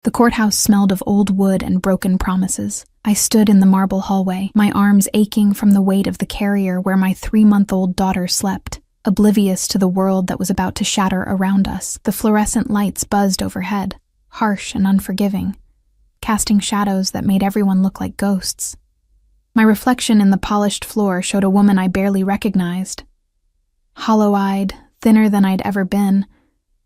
The courthouse smelled of old wood and broken promises. I stood in the marble hallway, my arms aching from the weight of the carrier where my 3-month-old daughter slept, oblivious to the world that was about to shatter around us. The fluorescent lights buzzed overhead, harsh and unforgiving, casting shadows that made everyone look like ghosts. My reflection in the polished floor showed a woman I barely recognized. Hollow-eyed, thinner than I'd ever been,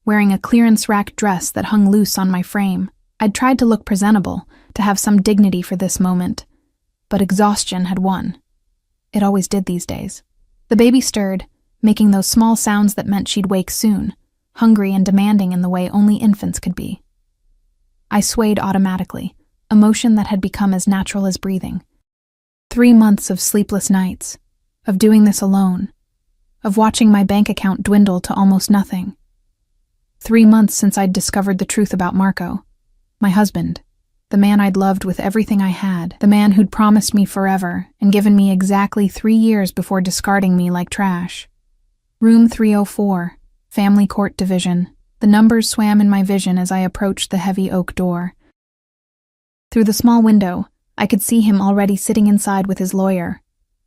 wearing a clearance rack dress that hung loose on my frame. I'd tried to look presentable, to have some dignity for this moment, but exhaustion had won. It always did these days. The baby stirred, making those small sounds that meant she'd wake soon, hungry and demanding in the way only infants could be. I swayed automatically, a motion that had become as natural as breathing. 3 months of sleepless nights, of doing this alone, of watching my bank account dwindle to almost nothing. 3 months since I'd discovered the truth about Marco, my husband, the man I'd loved with everything I had, the man who'd promised me forever and given me exactly 3 years before discarding me like trash. Room 304, Family Court Division. The numbers swam in my vision as I approached the heavy oak door. Through the small window, I could see him already sitting inside with his lawyer,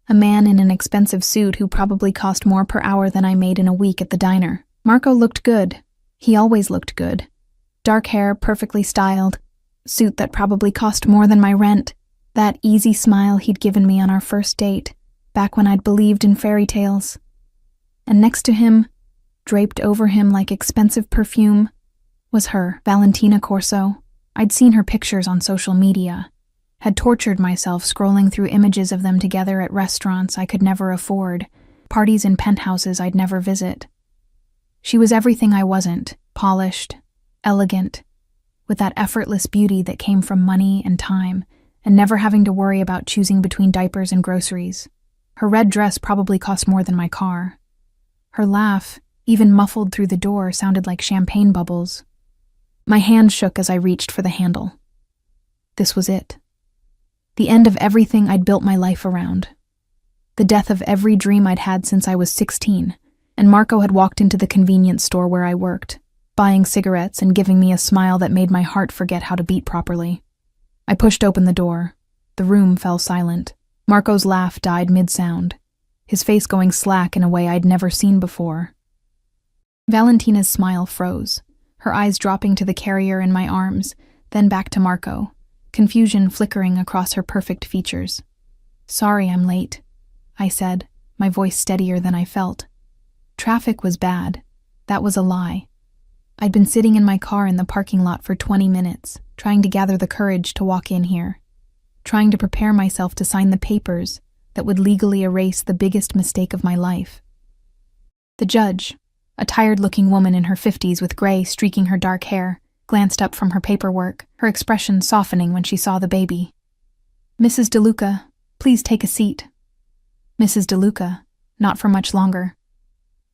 a man in an expensive suit who probably cost more per hour than I made in a week at the diner. Marco looked good. He always looked good. Dark hair, perfectly styled, suit that probably cost more than my rent, that easy smile he'd given me on our first date, back when I'd believed in fairy tales. And next to him, draped over him like expensive perfume, was her, Valentina Corso. I'd seen her pictures on social media, had tortured myself scrolling through images of them together at restaurants I could never afford, parties in penthouses I'd never visit. She was everything I wasn't, polished, elegant, with that effortless beauty that came from money and time, and never having to worry about choosing between diapers and groceries. Her red dress probably cost more than my car. Her laugh, even muffled through the door, sounded like champagne bubbles. My hand shook as I reached for the handle. This was it. The end of everything I'd built my life around. The death of every dream I'd had since I was 16, and Marco had walked into the convenience store where I worked, buying cigarettes and giving me a smile that made my heart forget how to beat properly. I pushed open the door. The room fell silent. Marco's laugh died mid-sound, his face going slack in a way I'd never seen before. Valentina's smile froze, her eyes dropping to the carrier in my arms, then back to Marco, confusion flickering across her perfect features. "Sorry I'm late," I said, my voice steadier than I felt. Traffic was bad. That was a lie. I'd been sitting in my car in the parking lot for 20 minutes, trying to gather the courage to walk in here, trying to prepare myself to sign the papers that would legally erase the biggest mistake of my life. The judge, a tired-looking woman in her 50s with gray streaking her dark hair, glanced up from her paperwork, her expression softening when she saw the baby. "Mrs. DeLuca, please take a seat." Mrs. DeLuca, not for much longer.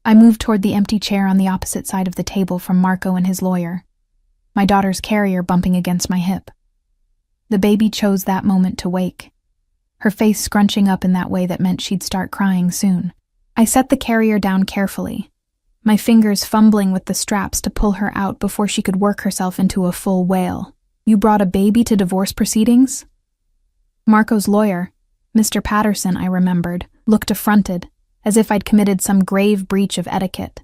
I moved toward the empty chair on the opposite side of the table from Marco and his lawyer, my daughter's carrier bumping against my hip. The baby chose that moment to wake, her face scrunching up in that way that meant she'd start crying soon. I set the carrier down carefully, my fingers fumbling with the straps to pull her out before she could work herself into a full wail. "You brought a baby to divorce proceedings?" Marco's lawyer, Mr. Patterson, I remembered, looked affronted, as if I'd committed some grave breach of etiquette.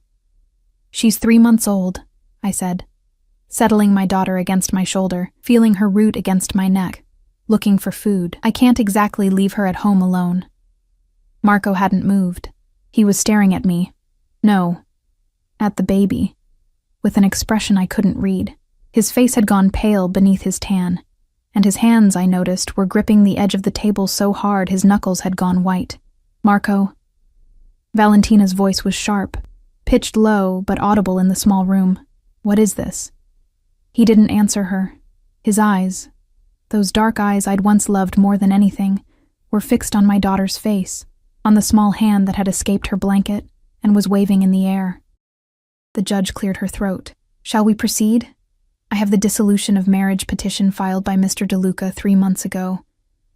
"She's 3 months old," I said, settling my daughter against my shoulder, feeling her root against my neck, looking for food. "I can't exactly leave her at home alone." Marco hadn't moved. He was staring at me. No, at the baby, with an expression I couldn't read. His face had gone pale beneath his tan, and his hands, I noticed, were gripping the edge of the table so hard his knuckles had gone white. "Marco." Valentina's voice was sharp, pitched low but audible in the small room. "What is this?" He didn't answer her. His eyes, those dark eyes I'd once loved more than anything, were fixed on my daughter's face, on the small hand that had escaped her blanket and was waving in the air. The judge cleared her throat. "Shall we proceed? I have the dissolution of marriage petition filed by Mr. DeLuca 3 months ago.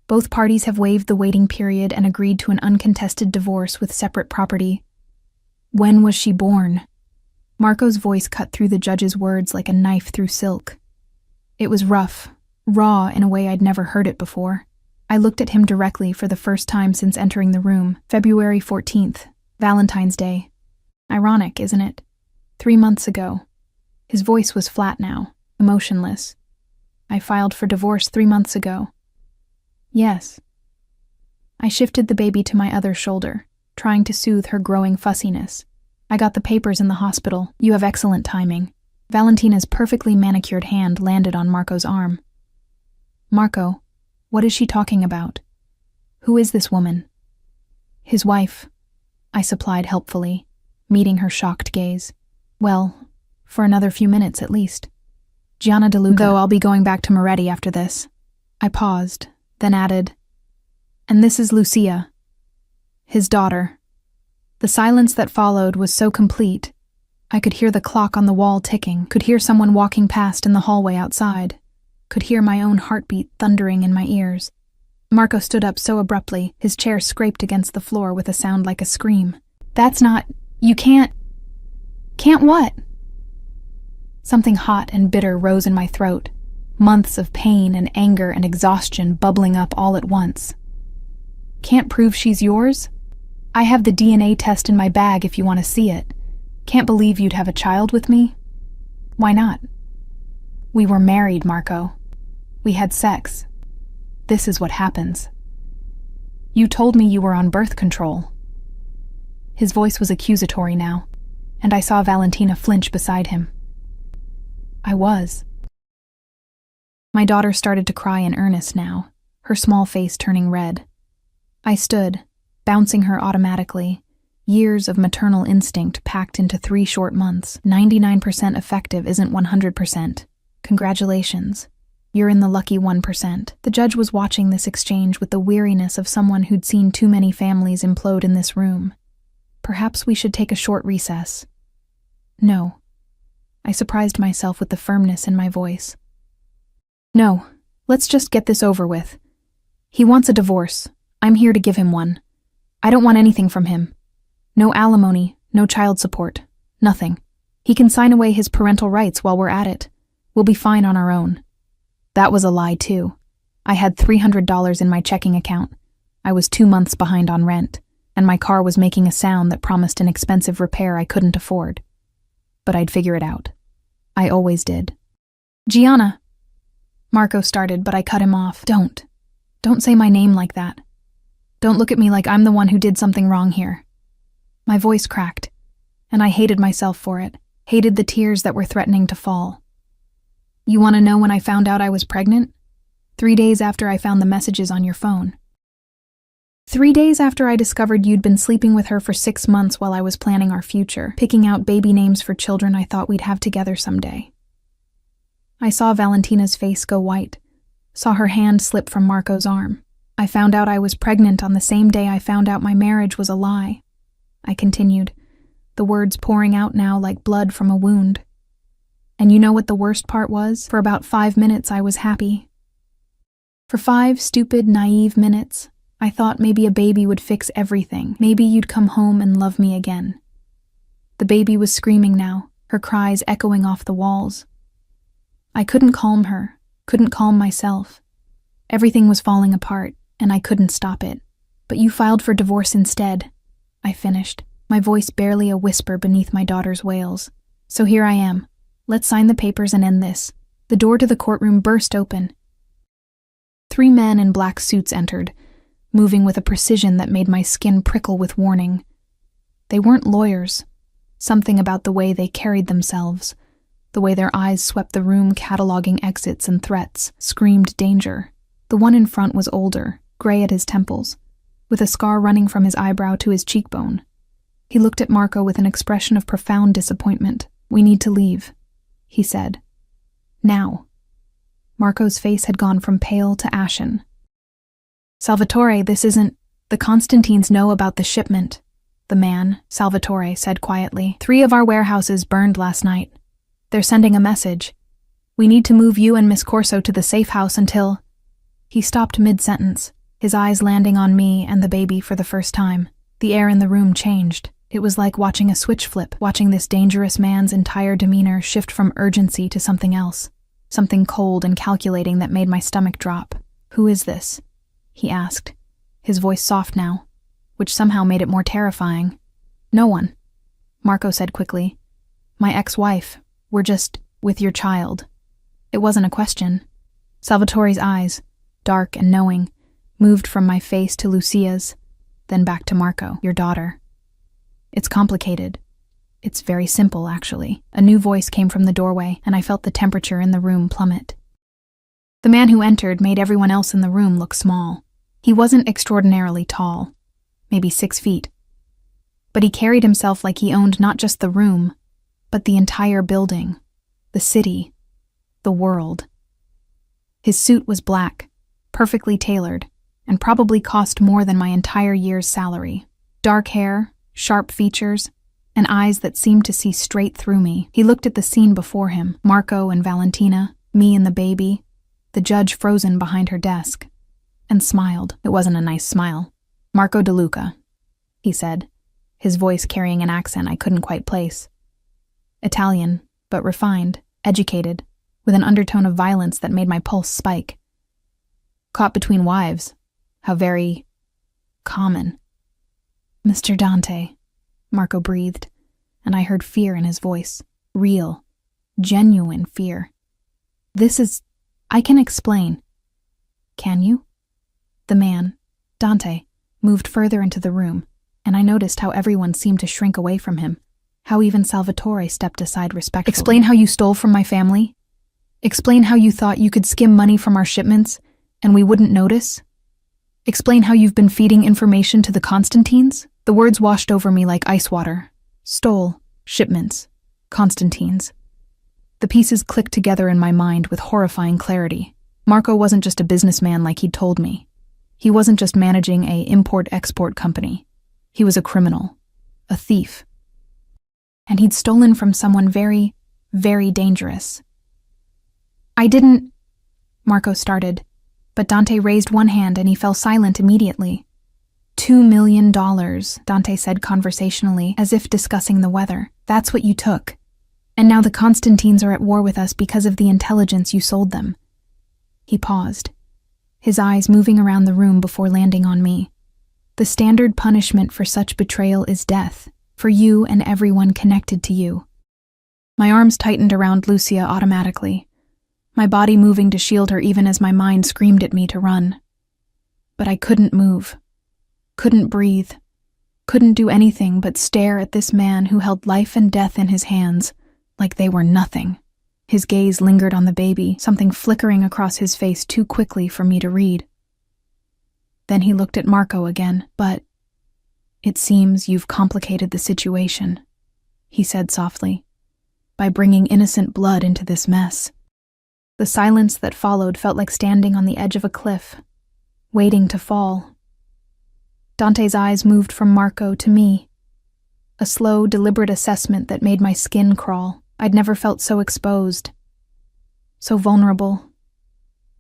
Both parties have waived the waiting period and agreed to an uncontested divorce with separate property." "When was she born?" Marco's voice cut through the judge's words like a knife through silk. It was rough, raw in a way I'd never heard it before. I looked at him directly for the first time since entering the room. February 14th, Valentine's Day. Ironic, isn't it? 3 months ago. His voice was flat now, emotionless. I filed for divorce 3 months ago. Yes. I shifted the baby to my other shoulder, trying to soothe her growing fussiness. I got the papers in the hospital. You have excellent timing. Valentina's perfectly manicured hand landed on Marco's arm. Marco, what is she talking about? Who is this woman? His wife, I supplied helpfully, meeting her shocked gaze. Well, for another few minutes at least. Gianna DeLuca, though I'll be going back to Moretti after this. I paused, then added, and this is Lucia, his daughter. The silence that followed was so complete. I could hear the clock on the wall ticking, could hear someone walking past in the hallway outside, could hear my own heartbeat thundering in my ears. Marco stood up so abruptly, his chair scraped against the floor with a sound like a scream. That's not... You can't... Can't what? Something hot and bitter rose in my throat, months of pain and anger and exhaustion bubbling up all at once. Can't prove she's yours? I have the DNA test in my bag if you want to see it. Can't believe you'd have a child with me? Why not? We were married, Marco. We had sex. This is what happens. You told me you were on birth control. His voice was accusatory now, and I saw Valentina flinch beside him. I was. My daughter started to cry in earnest now, her small face turning red. I stood, bouncing her automatically, years of maternal instinct packed into 3 short months. 99% effective isn't 100%. Congratulations. You're in the lucky 1%. The judge was watching this exchange with the weariness of someone who'd seen too many families implode in this room. Perhaps we should take a short recess. No. I surprised myself with the firmness in my voice. No, let's just get this over with. He wants a divorce. I'm here to give him one. I don't want anything from him. No alimony, no child support, nothing. He can sign away his parental rights while we're at it. We'll be fine on our own. That was a lie, too. I had $300 in my checking account. I was 2 months behind on rent, and my car was making a sound that promised an expensive repair I couldn't afford. But I'd figure it out. I always did. Gianna! Marco started, but I cut him off. Don't say my name like that. Don't look at me like I'm the one who did something wrong here. My voice cracked, and I hated myself for it, hated the tears that were threatening to fall. You want to know when I found out I was pregnant? 3 days after I found the messages on your phone. 3 days after I discovered you'd been sleeping with her for 6 months while I was planning our future, picking out baby names for children I thought we'd have together someday. I saw Valentina's face go white, saw her hand slip from Marco's arm. I found out I was pregnant on the same day I found out my marriage was a lie. I continued, the words pouring out now like blood from a wound. And you know what the worst part was? For about 5 minutes I was happy. For 5 stupid, naive minutes, I thought maybe a baby would fix everything. Maybe you'd come home and love me again. The baby was screaming now, her cries echoing off the walls. I couldn't calm her, couldn't calm myself. Everything was falling apart, and I couldn't stop it. But you filed for divorce instead, I finished, my voice barely a whisper beneath my daughter's wails. So here I am. Let's sign the papers and end this. The door to the courtroom burst open. 3 men in black suits entered, moving with a precision that made my skin prickle with warning. They weren't lawyers. Something about the way they carried themselves, the way their eyes swept the room cataloging exits and threats, screamed danger. The one in front was older, gray at his temples, with a scar running from his eyebrow to his cheekbone. He looked at Marco with an expression of profound disappointment. We need to leave, he said. Now. Marco's face had gone from pale to ashen. Salvatore, this isn't... The Constantines know about the shipment. The man, Salvatore, said quietly. 3 of our warehouses burned last night. They're sending a message. We need to move you and Miss Corso to the safe house until... He stopped mid-sentence, his eyes landing on me and the baby for the first time. The air in the room changed. It was like watching a switch flip, watching this dangerous man's entire demeanor shift from urgency to something else. something cold and calculating that made my stomach drop. "Who is this?" he asked, his voice soft now, which somehow made it more terrifying. "No one," Marco said quickly. "My ex-wife. We're just with your child." It wasn't a question. Salvatore's eyes, dark and knowing, moved from my face to Lucia's, then back to Marco. "Your daughter." "It's complicated. It's very simple, actually." A new voice came from the doorway, and I felt the temperature in the room plummet. The man who entered made everyone else in the room look small. He wasn't extraordinarily tall, maybe 6 feet. But he carried himself like he owned not just the room, but the entire building, the city, the world. His suit was black, perfectly tailored, and probably cost more than my entire year's salary. Dark hair, sharp features, and eyes that seemed to see straight through me. He looked at the scene before him, Marco and Valentina, me and the baby, the judge frozen behind her desk, and smiled. It wasn't a nice smile. "Marco De Luca," he said, his voice carrying an accent I couldn't quite place. Italian, but refined, educated, with an undertone of violence that made my pulse spike. "Caught between wives. How very common." "Mr. Dante," Marco breathed, and I heard fear in his voice. Real, genuine fear. I can explain." "Can you?" The man, Dante, moved further into the room, and I noticed how everyone seemed to shrink away from him, how even Salvatore stepped aside respectfully. "Explain how you stole from my family? Explain how you thought you could skim money from our shipments, and we wouldn't notice? Explain how you've been feeding information to the Constantines?" The words washed over me like ice water. Stole, shipments, Constantines. The pieces clicked together in my mind with horrifying clarity. Marco wasn't just a businessman like he'd told me. He wasn't just managing a import-export company. He was a criminal, a thief. And he'd stolen from someone very, very dangerous. "I didn't," Marco started, but Dante raised one hand and he fell silent immediately. $2 million, Dante said conversationally, as if discussing the weather. "That's what you took. And now the Constantines are at war with us because of the intelligence you sold them." He paused, his eyes moving around the room before landing on me. "The standard punishment for such betrayal is death, for you and everyone connected to you." My arms tightened around Lucia automatically, my body moving to shield her even as my mind screamed at me to run. But I couldn't move, couldn't breathe, couldn't do anything but stare at this man who held life and death in his hands like they were nothing. His gaze lingered on the baby, something flickering across his face too quickly for me to read. Then he looked at Marco again. "But it seems you've complicated the situation," he said softly, "by bringing innocent blood into this mess." The silence that followed felt like standing on the edge of a cliff, waiting to fall. Dante's eyes moved from Marco to me, a slow, deliberate assessment that made my skin crawl. I'd never felt so exposed, so vulnerable.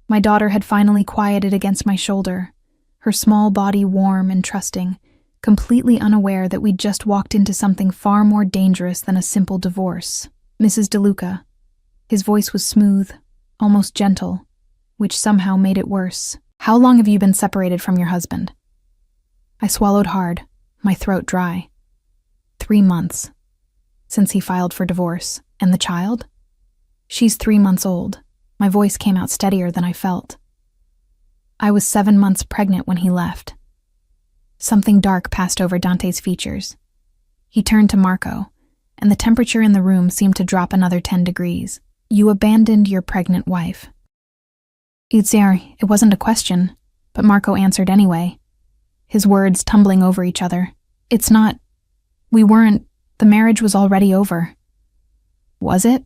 My daughter had finally quieted against my shoulder, her small body warm and trusting, completely unaware that we'd just walked into something far more dangerous than a simple divorce. "Mrs. De Luca." His voice was smooth, almost gentle, which somehow made it worse. "How long have you been separated from your husband?" I swallowed hard, my throat dry. 3 months. Since he filed for divorce. "And the child?" "She's 3 months old." My voice came out steadier than I felt. "I was 7 months pregnant when he left." Something dark passed over Dante's features. He turned to Marco, and the temperature in the room seemed to drop another 10 degrees. "You abandoned your pregnant wife." It wasn't a question, but Marco answered anyway, his words tumbling over each other. The marriage was already over." "Was it?"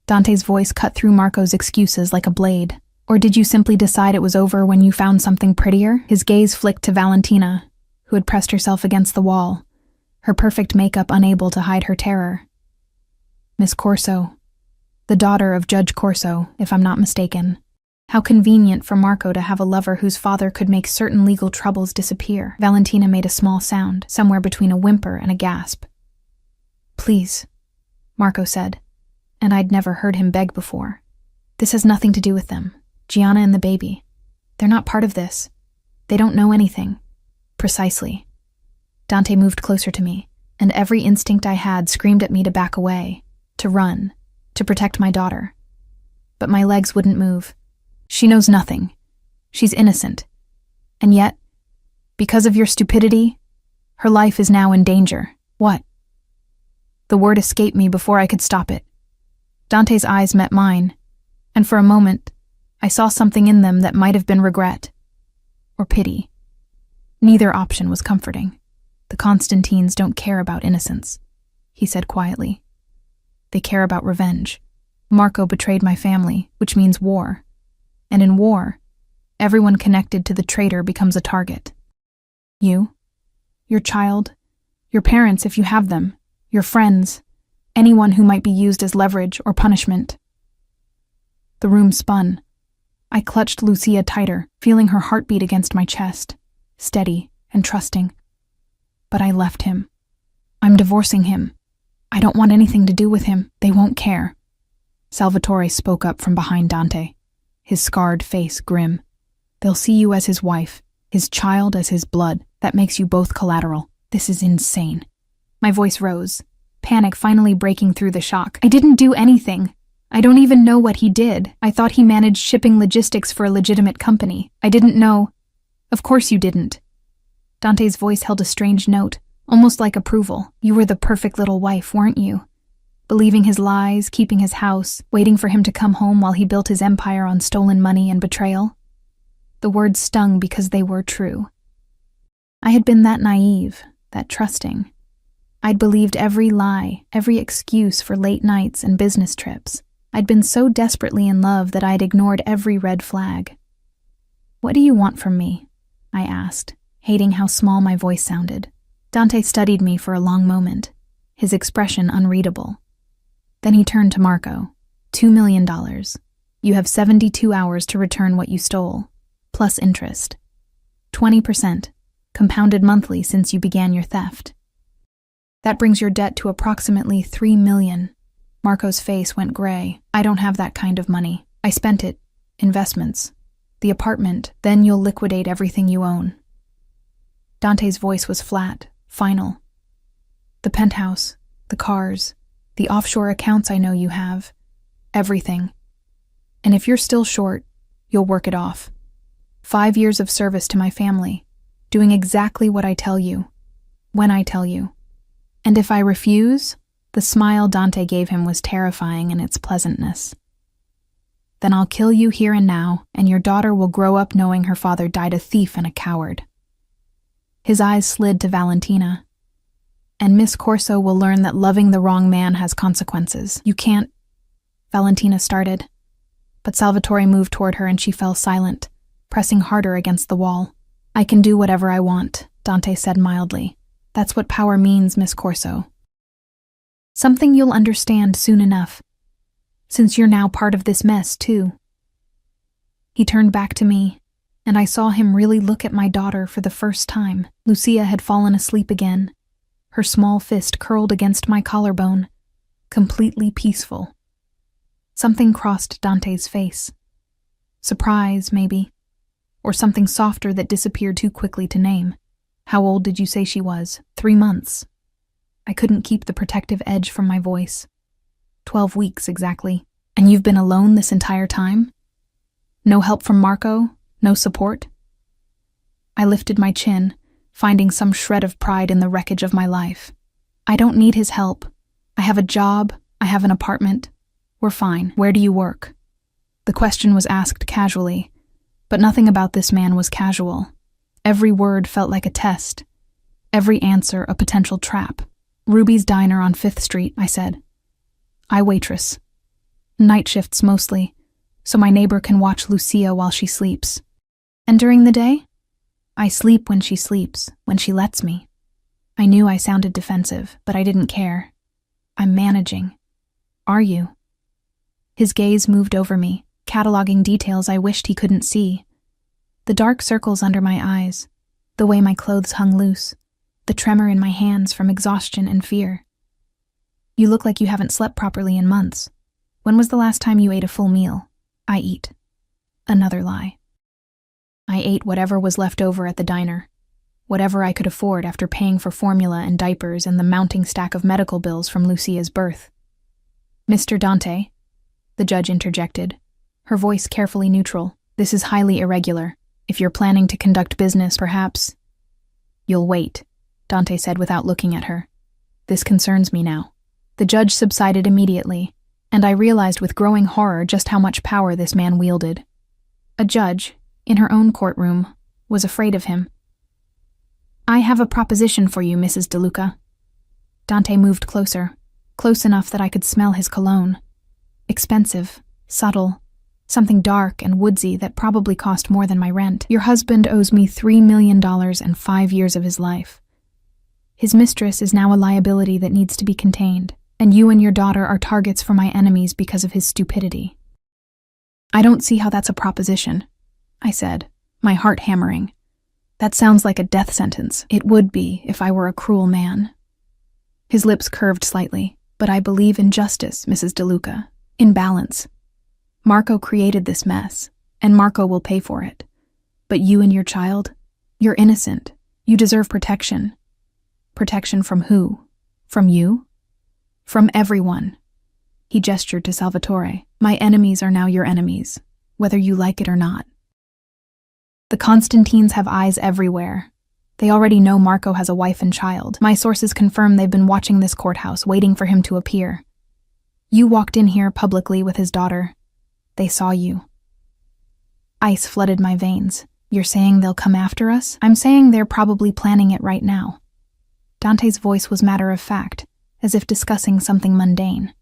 Dante's voice cut through Marco's excuses like a blade. "Or did you simply decide it was over when you found something prettier?" His gaze flicked to Valentina, who had pressed herself against the wall, her perfect makeup unable to hide her terror. "Miss Corso. The daughter of Judge Corso, if I'm not mistaken. How convenient for Marco to have a lover whose father could make certain legal troubles disappear." Valentina made a small sound, somewhere between a whimper and a gasp. "Please," Marco said, and I'd never heard him beg before. This has nothing to do with them. Gianna and the baby. They're not part of this. They don't know anything. Precisely. Dante moved closer to me, and every instinct I had screamed at me to back away, to run, to protect my daughter. But my legs wouldn't move. She knows nothing. She's innocent. And yet, because of your stupidity, her life is now in danger. What? The word escaped me before I could stop it. Dante's eyes met mine, and for a moment, I saw something in them that might have been regret or pity. Neither option was comforting. The Constantines don't care about innocence, he said quietly. They care about revenge. Marco betrayed my family, which means war. And in war, everyone connected to the traitor becomes a target. You, your child, your parents if you have them, your friends, anyone who might be used as leverage or punishment. The room spun. I clutched Lucia tighter, feeling her heartbeat against my chest, steady and trusting. But I left him. I'm divorcing him. I don't want anything to do with him. They won't care. Salvatore spoke up from behind Dante, his scarred face grim. They'll see you as his wife, his child as his blood. That makes you both collateral. This is insane. My voice rose, panic finally breaking through the shock. I didn't do anything. I don't even know what he did. I thought he managed shipping logistics for a legitimate company. I didn't know. Of course you didn't. Dante's voice held a strange note, almost like approval. You were the perfect little wife, weren't you? Believing his lies, keeping his house, waiting for him to come home while he built his empire on stolen money and betrayal. The words stung because they were true. I had been that naive, that trusting. I'd believed every lie, every excuse for late nights and business trips. I'd been so desperately in love that I'd ignored every red flag. What do you want from me? I asked, hating how small my voice sounded. Dante studied me for a long moment, his expression unreadable. Then he turned to Marco. $2 million. You have 72 hours to return what you stole, plus interest. 20%, compounded monthly since you began your theft. That brings your debt to approximately $3 million. Marco's face went gray. I don't have that kind of money. I spent it. Investments. The apartment. Then you'll liquidate everything you own. Dante's voice was flat, final. The penthouse, the cars, the offshore accounts I know you have. Everything. And if you're still short, you'll work it off. 5 years of service to my family, doing exactly what I tell you, when I tell you. And if I refuse, the smile Dante gave him was terrifying in its pleasantness. Then I'll kill you here and now, and your daughter will grow up knowing her father died a thief and a coward. His eyes slid to Valentina. And Miss Corso will learn that loving the wrong man has consequences. You can't... Valentina started. But Salvatore moved toward her and she fell silent, pressing harder against the wall. I can do whatever I want, Dante said mildly. That's what power means, Miss Corso. Something you'll understand soon enough, since you're now part of this mess, too. He turned back to me, and I saw him really look at my daughter for the first time. Lucia had fallen asleep again, her small fist curled against my collarbone, completely peaceful. Something crossed Dante's face. Surprise, maybe, or something softer that disappeared too quickly to name. How old did you say she was? 3 months. I couldn't keep the protective edge from my voice. 12 weeks, exactly. And you've been alone this entire time? No help from Marco? No support? I lifted my chin, finding some shred of pride in the wreckage of my life. I don't need his help. I have a job. I have an apartment. We're fine. Where do you work? The question was asked casually, but nothing about this man was casual. Every word felt like a test. Every answer a potential trap. Ruby's Diner on 5th Street, I said. I waitress. Night shifts mostly, so my neighbor can watch Lucia while she sleeps. And during the day? I sleep when she sleeps, when she lets me. I knew I sounded defensive, but I didn't care. I'm managing. Are you? His gaze moved over me, cataloging details I wished he couldn't see. The dark circles under my eyes, the way my clothes hung loose, the tremor in my hands from exhaustion and fear. You look like you haven't slept properly in months. When was the last time you ate a full meal? I eat. Another lie. I ate whatever was left over at the diner, whatever I could afford after paying for formula and diapers and the mounting stack of medical bills from Lucia's birth. Mr. Dante, the judge interjected, her voice carefully neutral. This is highly irregular. If you're planning to conduct business, perhaps... You'll wait, Dante said without looking at her. This concerns me now. The judge subsided immediately, and I realized with growing horror just how much power this man wielded. A judge, in her own courtroom, was afraid of him. I have a proposition for you, Mrs. DeLuca. Dante moved closer, close enough that I could smell his cologne. Expensive, subtle, something dark and woodsy that probably cost more than my rent. Your husband owes me $3 million and 5 years of his life. His mistress is now a liability that needs to be contained, and you and your daughter are targets for my enemies because of his stupidity. I don't see how that's a proposition, I said, my heart hammering. That sounds like a death sentence. It would be if I were a cruel man. His lips curved slightly. But I believe in justice, Mrs. DeLuca, in balance. Marco created this mess, and Marco will pay for it. But you and your child, you're innocent. You deserve protection. Protection from who? From you? From everyone. He gestured to Salvatore. My enemies are now your enemies, whether you like it or not. The Constantines have eyes everywhere. They already know Marco has a wife and child. My sources confirm they've been watching this courthouse, waiting for him to appear. You walked in here publicly with his daughter. They saw you. Ice flooded my veins. You're saying they'll come after us? I'm saying they're probably planning it right now. Dante's voice was matter-of-fact, as if discussing something mundane.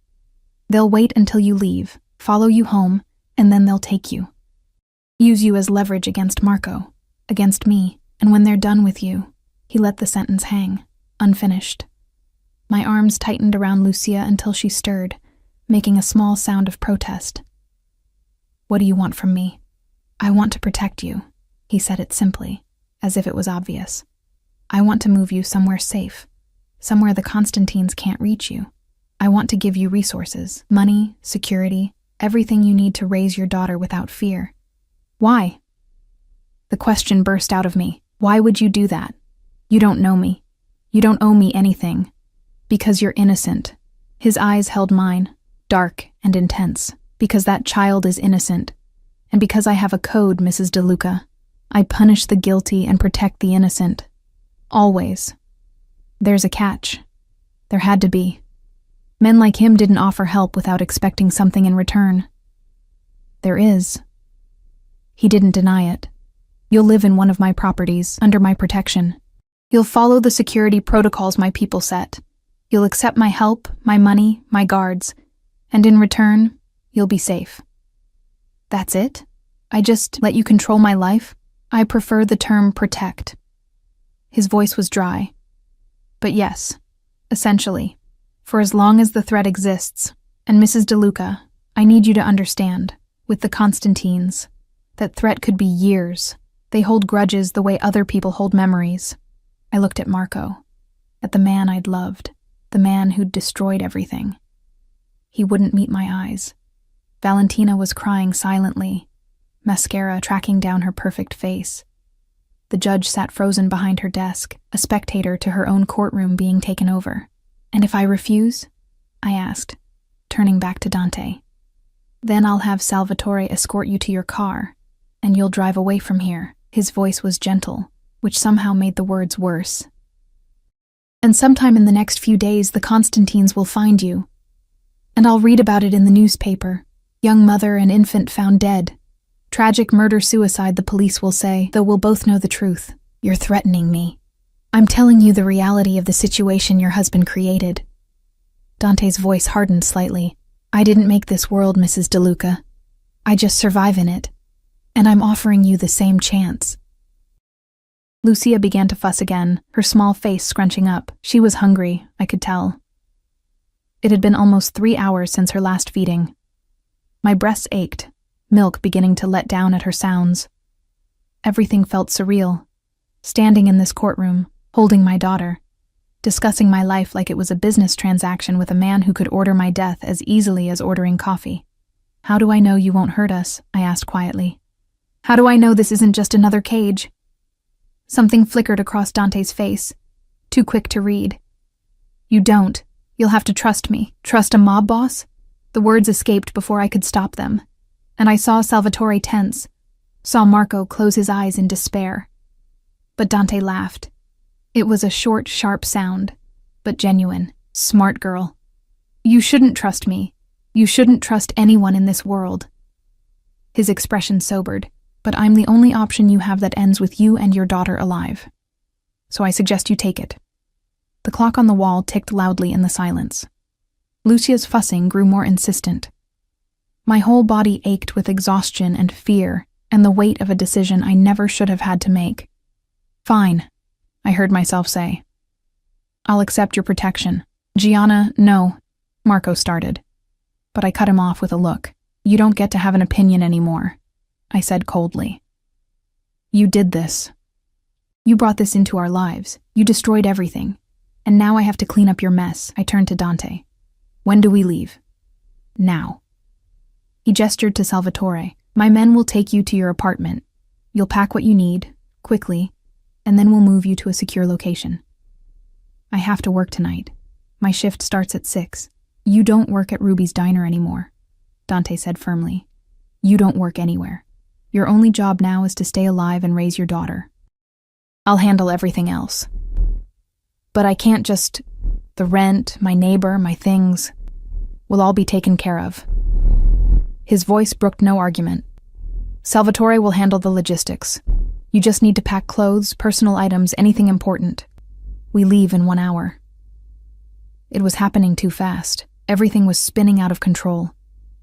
They'll wait until you leave, follow you home, and then they'll take you. Use you as leverage against Marco, against me, and when they're done with you, he let the sentence hang, unfinished. My arms tightened around Lucia until she stirred, making a small sound of protest. What do you want from me? I want to protect you, he said it simply, as if it was obvious. I want to move you somewhere safe, somewhere the Constantines can't reach you. I want to give you resources, money, security, everything you need to raise your daughter without fear. Why? The question burst out of me. Why would you do that? You don't know me. You don't owe me anything. Because you're innocent. His eyes held mine, dark and intense. Because that child is innocent. And because I have a code, Mrs. DeLuca. I punish the guilty and protect the innocent. Always. There's a catch. There had to be. Men like him didn't offer help without expecting something in return. There is. He didn't deny it. You'll live in one of my properties, under my protection. You'll follow the security protocols my people set. You'll accept my help, my money, my guards, and in return, you'll be safe. That's it? I just let you control my life? I prefer the term protect. His voice was dry. But yes, essentially, for as long as the threat exists, and Mrs. DeLuca, I need you to understand, with the Constantines, that threat could be years. They hold grudges the way other people hold memories. I looked at Marco, at the man I'd loved, the man who'd destroyed everything. He wouldn't meet my eyes. Valentina was crying silently, mascara tracking down her perfect face. The judge sat frozen behind her desk, a spectator to her own courtroom being taken over. And if I refuse? I asked, turning back to Dante. Then I'll have Salvatore escort you to your car, and you'll drive away from here. His voice was gentle, which somehow made the words worse. And sometime in the next few days, the Constantines will find you. And I'll read about it in the newspaper. Young mother and infant found dead. Tragic murder-suicide, the police will say, though we'll both know the truth. You're threatening me. I'm telling you the reality of the situation your husband created. Dante's voice hardened slightly. I didn't make this world, Mrs. DeLuca. I just survive in it. And I'm offering you the same chance. Lucia began to fuss again, her small face scrunching up. She was hungry, I could tell. It had been almost 3 hours since her last feeding. My breasts ached, milk beginning to let down at her sounds. Everything felt surreal. Standing in this courtroom, holding my daughter, discussing my life like it was a business transaction with a man who could order my death as easily as ordering coffee. How do I know you won't hurt us? I asked quietly. How do I know this isn't just another cage? Something flickered across Dante's face, too quick to read. You don't. You'll have to trust me. Trust a mob boss? The words escaped before I could stop them, and I saw Salvatore tense, saw Marco close his eyes in despair. But Dante laughed. It was a short, sharp sound, but genuine. Smart girl. You shouldn't trust me. You shouldn't trust anyone in this world. His expression sobered, but I'm the only option you have that ends with you and your daughter alive. So I suggest you take it. The clock on the wall ticked loudly in the silence. Lucia's fussing grew more insistent. My whole body ached with exhaustion and fear and the weight of a decision I never should have had to make. Fine, I heard myself say. I'll accept your protection. Gianna, no, Marco started. But I cut him off with a look. You don't get to have an opinion anymore, I said coldly. You did this. You brought this into our lives. You destroyed everything. And now I have to clean up your mess. I turned to Dante. When do we leave? Now. He gestured to Salvatore. My men will take you to your apartment. You'll pack what you need, quickly, and then we'll move you to a secure location. I have to work tonight. My shift starts at 6. You don't work at Ruby's Diner anymore, Dante said firmly. You don't work anywhere. Your only job now is to stay alive and raise your daughter. I'll handle everything else. But I can't just... The rent, my neighbor, my things will all be taken care of. His voice brooked no argument. Salvatore will handle the logistics. You just need to pack clothes, personal items, anything important. We leave in 1 hour. It was happening too fast. Everything was spinning out of control,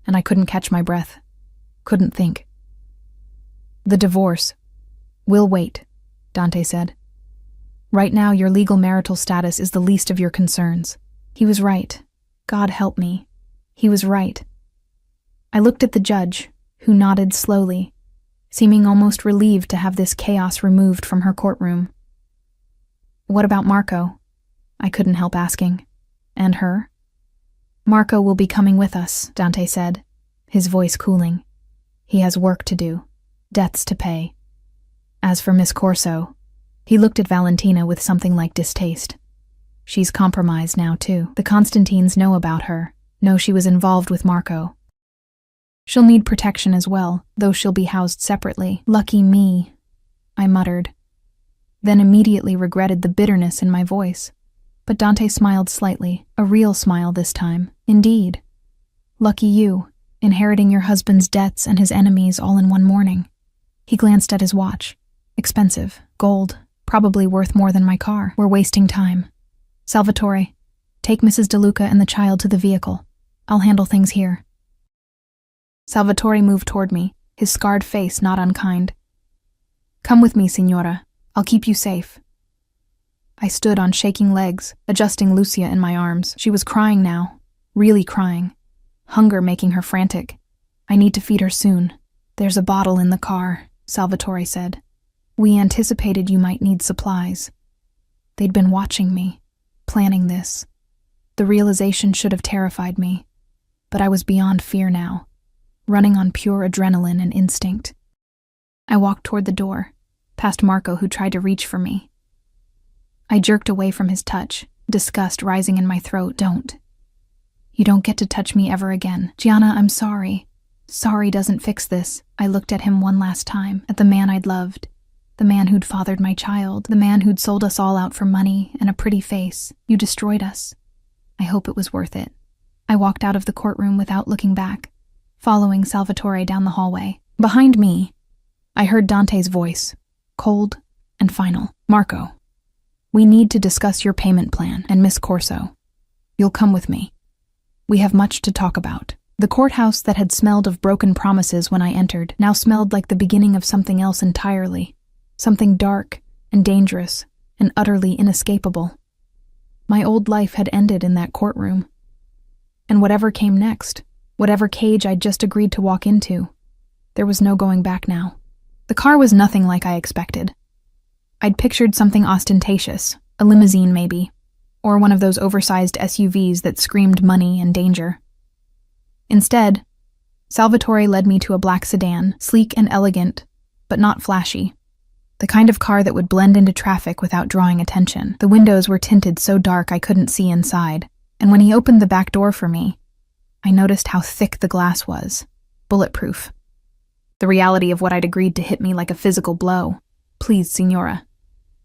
and I couldn't catch my breath. Couldn't think. The divorce. We'll wait, Dante said. Right now, your legal marital status is the least of your concerns. He was right. God help me. He was right. I looked at the judge, who nodded slowly, seeming almost relieved to have this chaos removed from her courtroom. What about Marco? I couldn't help asking. And her? Marco will be coming with us, Dante said, his voice cooling. He has work to do, debts to pay. As for Miss Corso, he looked at Valentina with something like distaste. She's compromised now, too. The Constantines know about her, know she was involved with Marco. She'll need protection as well, though she'll be housed separately. Lucky me, I muttered, then immediately regretted the bitterness in my voice. But Dante smiled slightly, a real smile this time. Indeed. Lucky you, inheriting your husband's debts and his enemies all in one morning. He glanced at his watch. Expensive, gold, probably worth more than my car. We're wasting time. Salvatore, take Mrs. DeLuca and the child to the vehicle. I'll handle things here. Salvatore moved toward me, his scarred face not unkind. Come with me, signora. I'll keep you safe. I stood on shaking legs, adjusting Lucia in my arms. She was crying now, really crying, hunger making her frantic. I need to feed her soon. There's a bottle in the car, Salvatore said. We anticipated you might need supplies. They'd been watching me, planning this. The realization should have terrified me, but I was beyond fear now, running on pure adrenaline and instinct. I walked toward the door, past Marco who tried to reach for me. I jerked away from his touch, disgust rising in my throat. Don't. You don't get to touch me ever again. Gianna, I'm sorry. Sorry doesn't fix this. I looked at him one last time, at the man I'd loved, the man who'd fathered my child, the man who'd sold us all out for money and a pretty face. You destroyed us. I hope it was worth it. I walked out of the courtroom without looking back, following Salvatore down the hallway. Behind me, I heard Dante's voice, cold and final. Marco, we need to discuss your payment plan and Miss Corso. You'll come with me. We have much to talk about. The courthouse that had smelled of broken promises when I entered now smelled like the beginning of something else entirely, something dark and dangerous and utterly inescapable. My old life had ended in that courtroom. And whatever came next, whatever cage I'd just agreed to walk into, there was no going back now. The car was nothing like I expected. I'd pictured something ostentatious, a limousine maybe, or one of those oversized SUVs that screamed money and danger. Instead, Salvatore led me to a black sedan, sleek and elegant, but not flashy. The kind of car that would blend into traffic without drawing attention. The windows were tinted so dark I couldn't see inside, and when he opened the back door for me, I noticed how thick the glass was. Bulletproof. The reality of what I'd agreed to hit me like a physical blow. "Please, Signora,"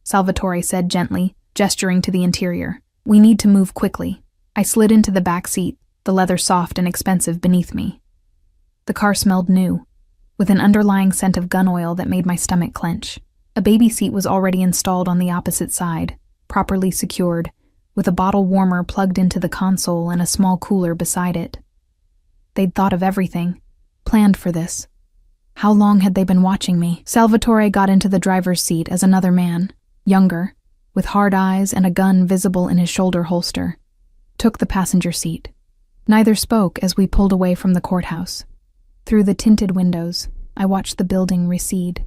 Salvatore said gently, gesturing to the interior. "We need to move quickly." I slid into the back seat, the leather soft and expensive beneath me. The car smelled new, with an underlying scent of gun oil that made my stomach clench. A baby seat was already installed on the opposite side, properly secured, with a bottle warmer plugged into the console and a small cooler beside it. They'd thought of everything, planned for this. How long had they been watching me? Salvatore got into the driver's seat as another man, younger, with hard eyes and a gun visible in his shoulder holster, took the passenger seat. Neither spoke as we pulled away from the courthouse. Through the tinted windows, I watched the building recede,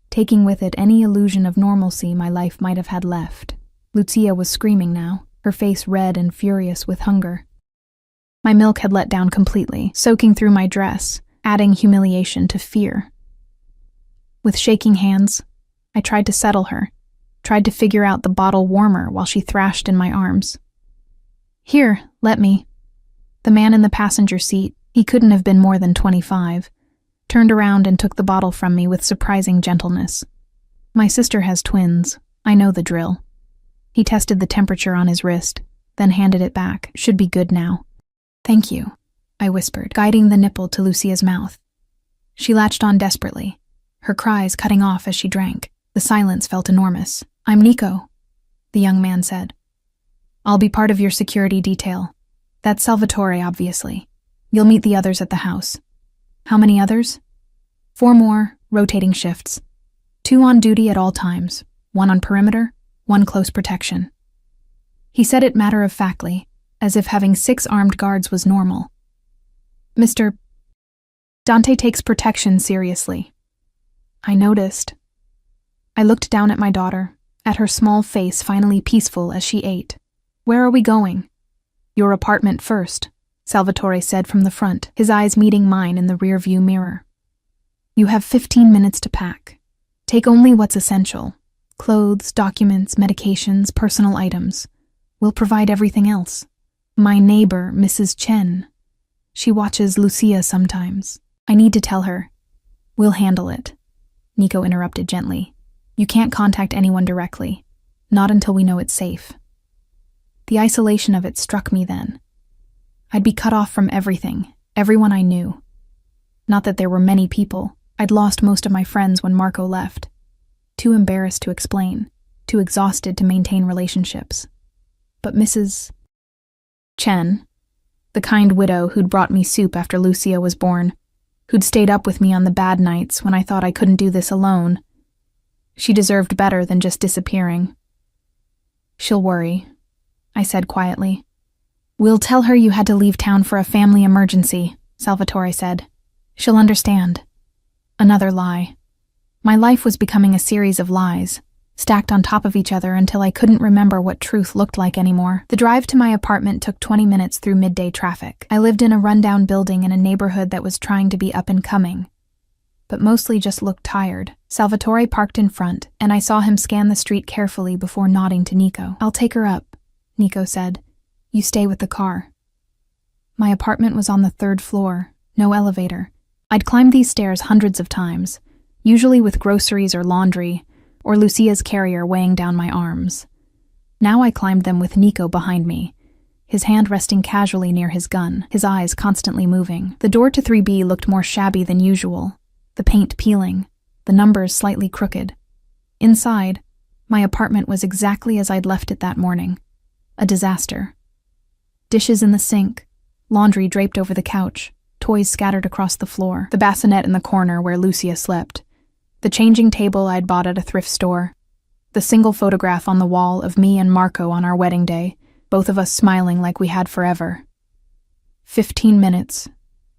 taking with it any illusion of normalcy my life might have had left. Lucia was screaming now, her face red and furious with hunger. My milk had let down completely, soaking through my dress, adding humiliation to fear. With shaking hands, I tried to settle her, tried to figure out the bottle warmer while she thrashed in my arms. "Here, let me." The man in the passenger seat, he couldn't have been more than 25, turned around and took the bottle from me with surprising gentleness. "My sister has twins. I know the drill." He tested the temperature on his wrist, then handed it back. "Should be good now." "Thank you," I whispered, guiding the nipple to Lucia's mouth. She latched on desperately, her cries cutting off as she drank. The silence felt enormous. "I'm Nico," the young man said. "I'll be part of your security detail. That's Salvatore, obviously. You'll meet the others at the house." "How many others?" 4 more, rotating shifts. 2 on duty at all times, 1 on perimeter, 1 close protection. He said it matter-of-factly, as if having 6 armed guards was normal. "Mr. Dante takes protection seriously." I noticed. I looked down at my daughter, at her small face finally peaceful as she ate. "Where are we going?" "Your apartment first," Salvatore said from the front, his eyes meeting mine in the rear-view mirror. "You have 15 minutes to pack. Take only what's essential. Clothes, documents, medications, personal items. We'll provide everything else. My neighbor, Mrs. Chen. She watches Lucia sometimes. I need to tell her." "We'll handle it," Nico interrupted gently. "You can't contact anyone directly. Not until we know it's safe." The isolation of it struck me then. I'd be cut off from everything, everyone I knew. Not that there were many people. I'd lost most of my friends when Marco left. Too embarrassed to explain, too exhausted to maintain relationships. But Mrs. Chen, the kind widow who'd brought me soup after Lucia was born, who'd stayed up with me on the bad nights when I thought I couldn't do this alone, she deserved better than just disappearing. "She'll worry," I said quietly. "We'll tell her you had to leave town for a family emergency," Salvatore said. "She'll understand." Another lie. My life was becoming a series of lies, stacked on top of each other until I couldn't remember what truth looked like anymore. The drive to my apartment took 20 minutes through midday traffic. I lived in a rundown building in a neighborhood that was trying to be up and coming, but mostly just looked tired. Salvatore parked in front, and I saw him scan the street carefully before nodding to Nico. "I'll take her up," Nico said. "You stay with the car." My apartment was on the 3rd floor, no elevator. I'd climbed these stairs hundreds of times, usually with groceries or laundry, or Lucia's carrier weighing down my arms. Now I climbed them with Nico behind me, his hand resting casually near his gun, his eyes constantly moving. The door to 3B looked more shabby than usual, the paint peeling, the numbers slightly crooked. Inside, my apartment was exactly as I'd left it that morning. A disaster. Dishes in the sink, laundry draped over the couch, toys scattered across the floor, the bassinet in the corner where Lucia slept, the changing table I'd bought at a thrift store, the single photograph on the wall of me and Marco on our wedding day, both of us smiling like we had forever. 15 minutes,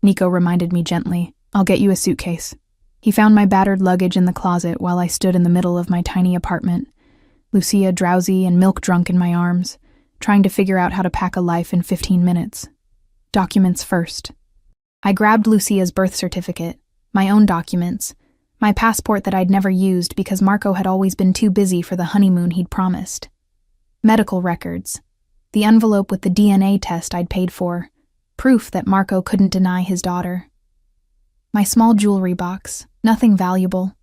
Nico reminded me gently. "I'll get you a suitcase." He found my battered luggage in the closet while I stood in the middle of my tiny apartment, Lucia drowsy and milk-drunk in my arms, trying to figure out how to pack a life in 15 minutes. Documents first. I grabbed Lucia's birth certificate, my own documents, my passport that I'd never used because Marco had always been too busy for the honeymoon he'd promised. Medical records, the envelope with the DNA test I'd paid for, proof that Marco couldn't deny his daughter. My small jewelry box, nothing valuable,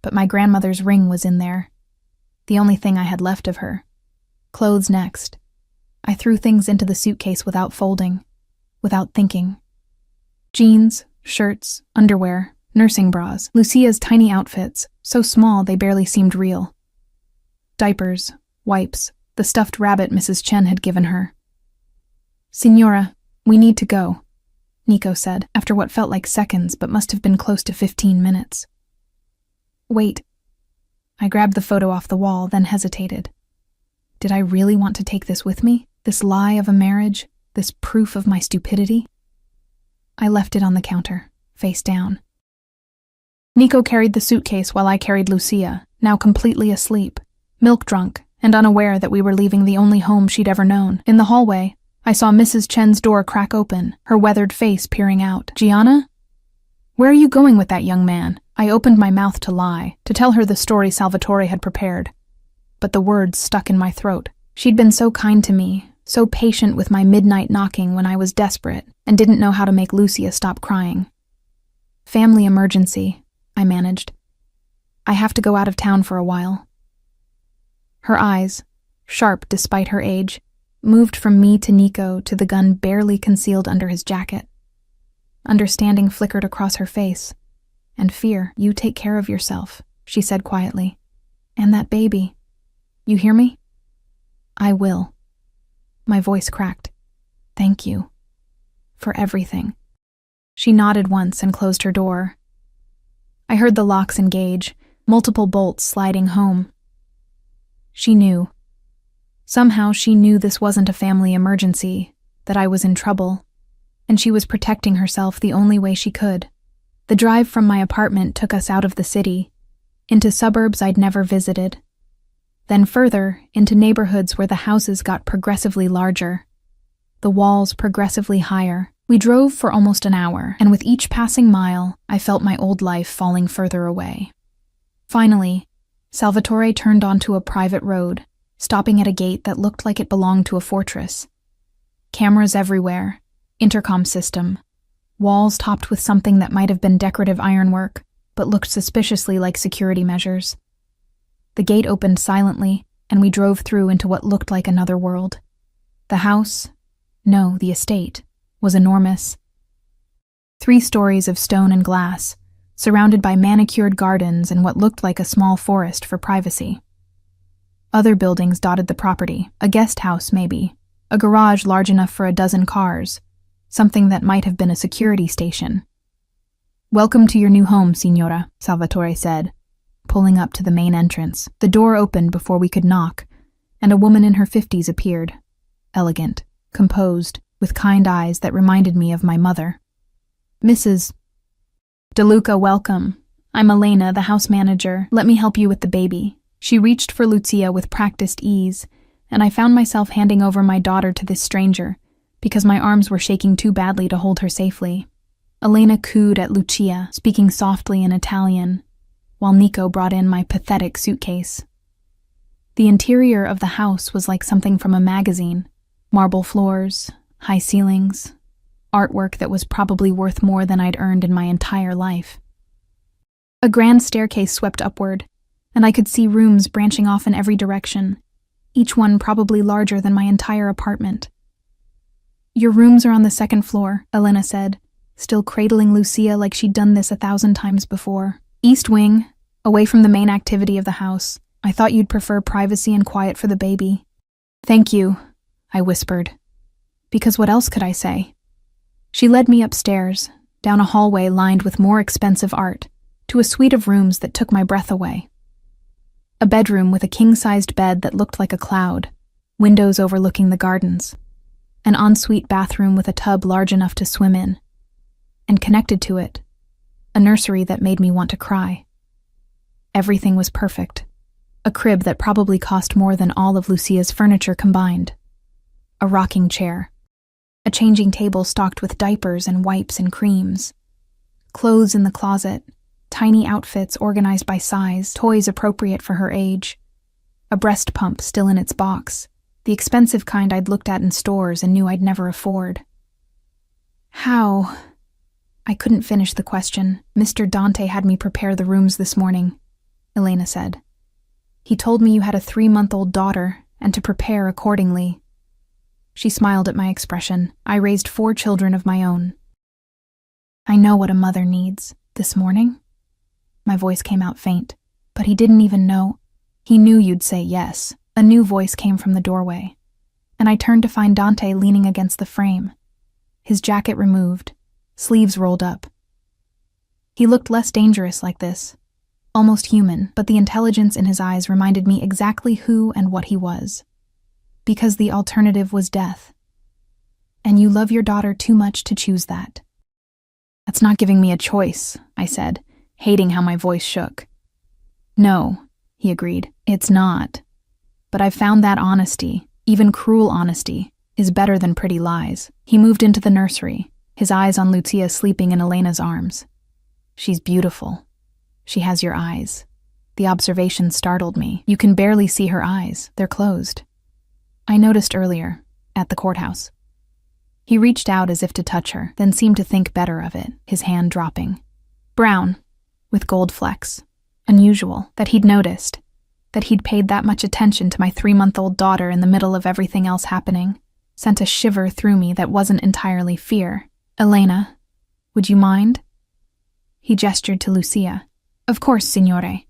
but my grandmother's ring was in there. The only thing I had left of her. Clothes next. I threw things into the suitcase without folding, without thinking. Jeans, shirts, underwear, nursing bras, Lucia's tiny outfits, so small they barely seemed real. Diapers, wipes, the stuffed rabbit Mrs. Chen had given her. "Signora, we need to go," Nico said, after what felt like seconds but must have been close to 15 minutes. "Wait." I grabbed the photo off the wall, then hesitated. Did I really want to take this with me? This lie of a marriage? This proof of my stupidity? I left it on the counter, face down. Nico carried the suitcase while I carried Lucia, now completely asleep, milk-drunk, and unaware that we were leaving the only home she'd ever known. In the hallway, I saw Mrs. Chen's door crack open, her weathered face peering out. "Gianna? Where are you going with that young man?" I opened my mouth to lie, to tell her the story Salvatore had prepared. But the words stuck in my throat. She'd been so kind to me, so patient with my midnight knocking when I was desperate and didn't know how to make Lucia stop crying. "Family emergency," I managed. "I have to go out of town for a while." Her eyes, sharp despite her age, moved from me to Nico to the gun barely concealed under his jacket. Understanding flickered across her face, and fear. "You take care of yourself," she said quietly. "And that baby. You hear me?" "I will." My voice cracked. "Thank you. For everything." She nodded once and closed her door. I heard the locks engage, multiple bolts sliding home. She knew. Somehow she knew this wasn't a family emergency, that I was in trouble, and she was protecting herself the only way she could. The drive from my apartment took us out of the city, into suburbs I'd never visited, then further into neighborhoods where the houses got progressively larger, the walls progressively higher. We drove for almost an hour, and with each passing mile, I felt my old life falling further away. Finally, Salvatore turned onto a private road, stopping at a gate that looked like it belonged to a fortress. Cameras everywhere, intercom system, walls topped with something that might have been decorative ironwork, but looked suspiciously like security measures. The gate opened silently, and we drove through into what looked like another world. The house, no, the estate, was enormous. 3 stories of stone and glass, surrounded by manicured gardens and what looked like a small forest for privacy. Other buildings dotted the property, a guest house maybe, a garage large enough for a dozen cars, something that might have been a security station. "Welcome to your new home, Signora," Salvatore said, pulling up to the main entrance. The door opened before we could knock, and a woman in her 50s appeared, elegant, composed, with kind eyes that reminded me of my mother. "Mrs. DeLuca, welcome. I'm Elena, the house manager. Let me help you with the baby." She reached for Lucia with practiced ease, and I found myself handing over my daughter to this stranger, because my arms were shaking too badly to hold her safely. Elena cooed at Lucia, speaking softly in Italian, while Nico brought in my pathetic suitcase. The interior of the house was like something from a magazine. Marble floors, high ceilings, artwork that was probably worth more than I'd earned in my entire life. A grand staircase swept upward, and I could see rooms branching off in every direction, each one probably larger than my entire apartment. "Your rooms are on the 2nd floor, Elena said, still cradling Lucia like she'd done this 1,000 times before. "East wing, away from the main activity of the house. I thought you'd prefer privacy and quiet for the baby." "Thank you," I whispered, because what else could I say? She led me upstairs, down a hallway lined with more expensive art, to a suite of rooms that took my breath away. A bedroom with a king-sized bed that looked like a cloud, windows overlooking the gardens, an ensuite bathroom with a tub large enough to swim in, and connected to it, a nursery that made me want to cry. Everything was perfect. A crib that probably cost more than all of Lucia's furniture combined. A rocking chair. A changing table stocked with diapers and wipes and creams. Clothes in the closet, tiny outfits organized by size, toys appropriate for her age. A breast pump still in its box, the expensive kind I'd looked at in stores and knew I'd never afford. How? I couldn't finish the question. Mr. Dante had me prepare the rooms this morning, Elena said. He told me you had a 3-month-old daughter and to prepare accordingly. She smiled at my expression. I raised 4 children of my own. I know what a mother needs. This morning? My voice came out faint, but he didn't even know. He knew you'd say yes. A new voice came from the doorway, and I turned to find Dante leaning against the frame, his jacket removed, sleeves rolled up. He looked less dangerous like this, almost human, but the intelligence in his eyes reminded me exactly who and what he was. Because the alternative was death. And you love your daughter too much to choose that. That's not giving me a choice, I said, hating how my voice shook. No, he agreed, it's not. But I've found that honesty, even cruel honesty, is better than pretty lies. He moved into the nursery, his eyes on Lucia sleeping in Elena's arms. She's beautiful. She has your eyes. The observation startled me. You can barely see her eyes. They're closed. I noticed earlier, at the courthouse. He reached out as if to touch her, then seemed to think better of it, his hand dropping. Brown, with gold flecks. Unusual, that he'd noticed. That he'd paid that much attention to my 3-month-old daughter in the middle of everything else happening. Sent a shiver through me that wasn't entirely fear. Elena, would you mind? He gestured to Lucia. Of course, signore.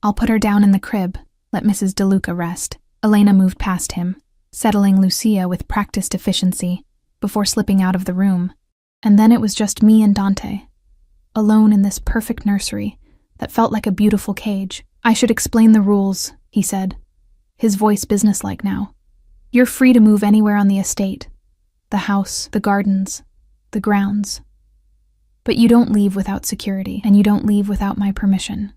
I'll put her down in the crib. Let Mrs. DeLuca rest. Elena moved past him, settling Lucia with practiced efficiency, before slipping out of the room. And then it was just me and Dante, alone in this perfect nursery that felt like a beautiful cage. I should explain the rules, he said, his voice businesslike now. You're free to move anywhere on the estate, the house, the gardens, the grounds. But you don't leave without security, and you don't leave without my permission.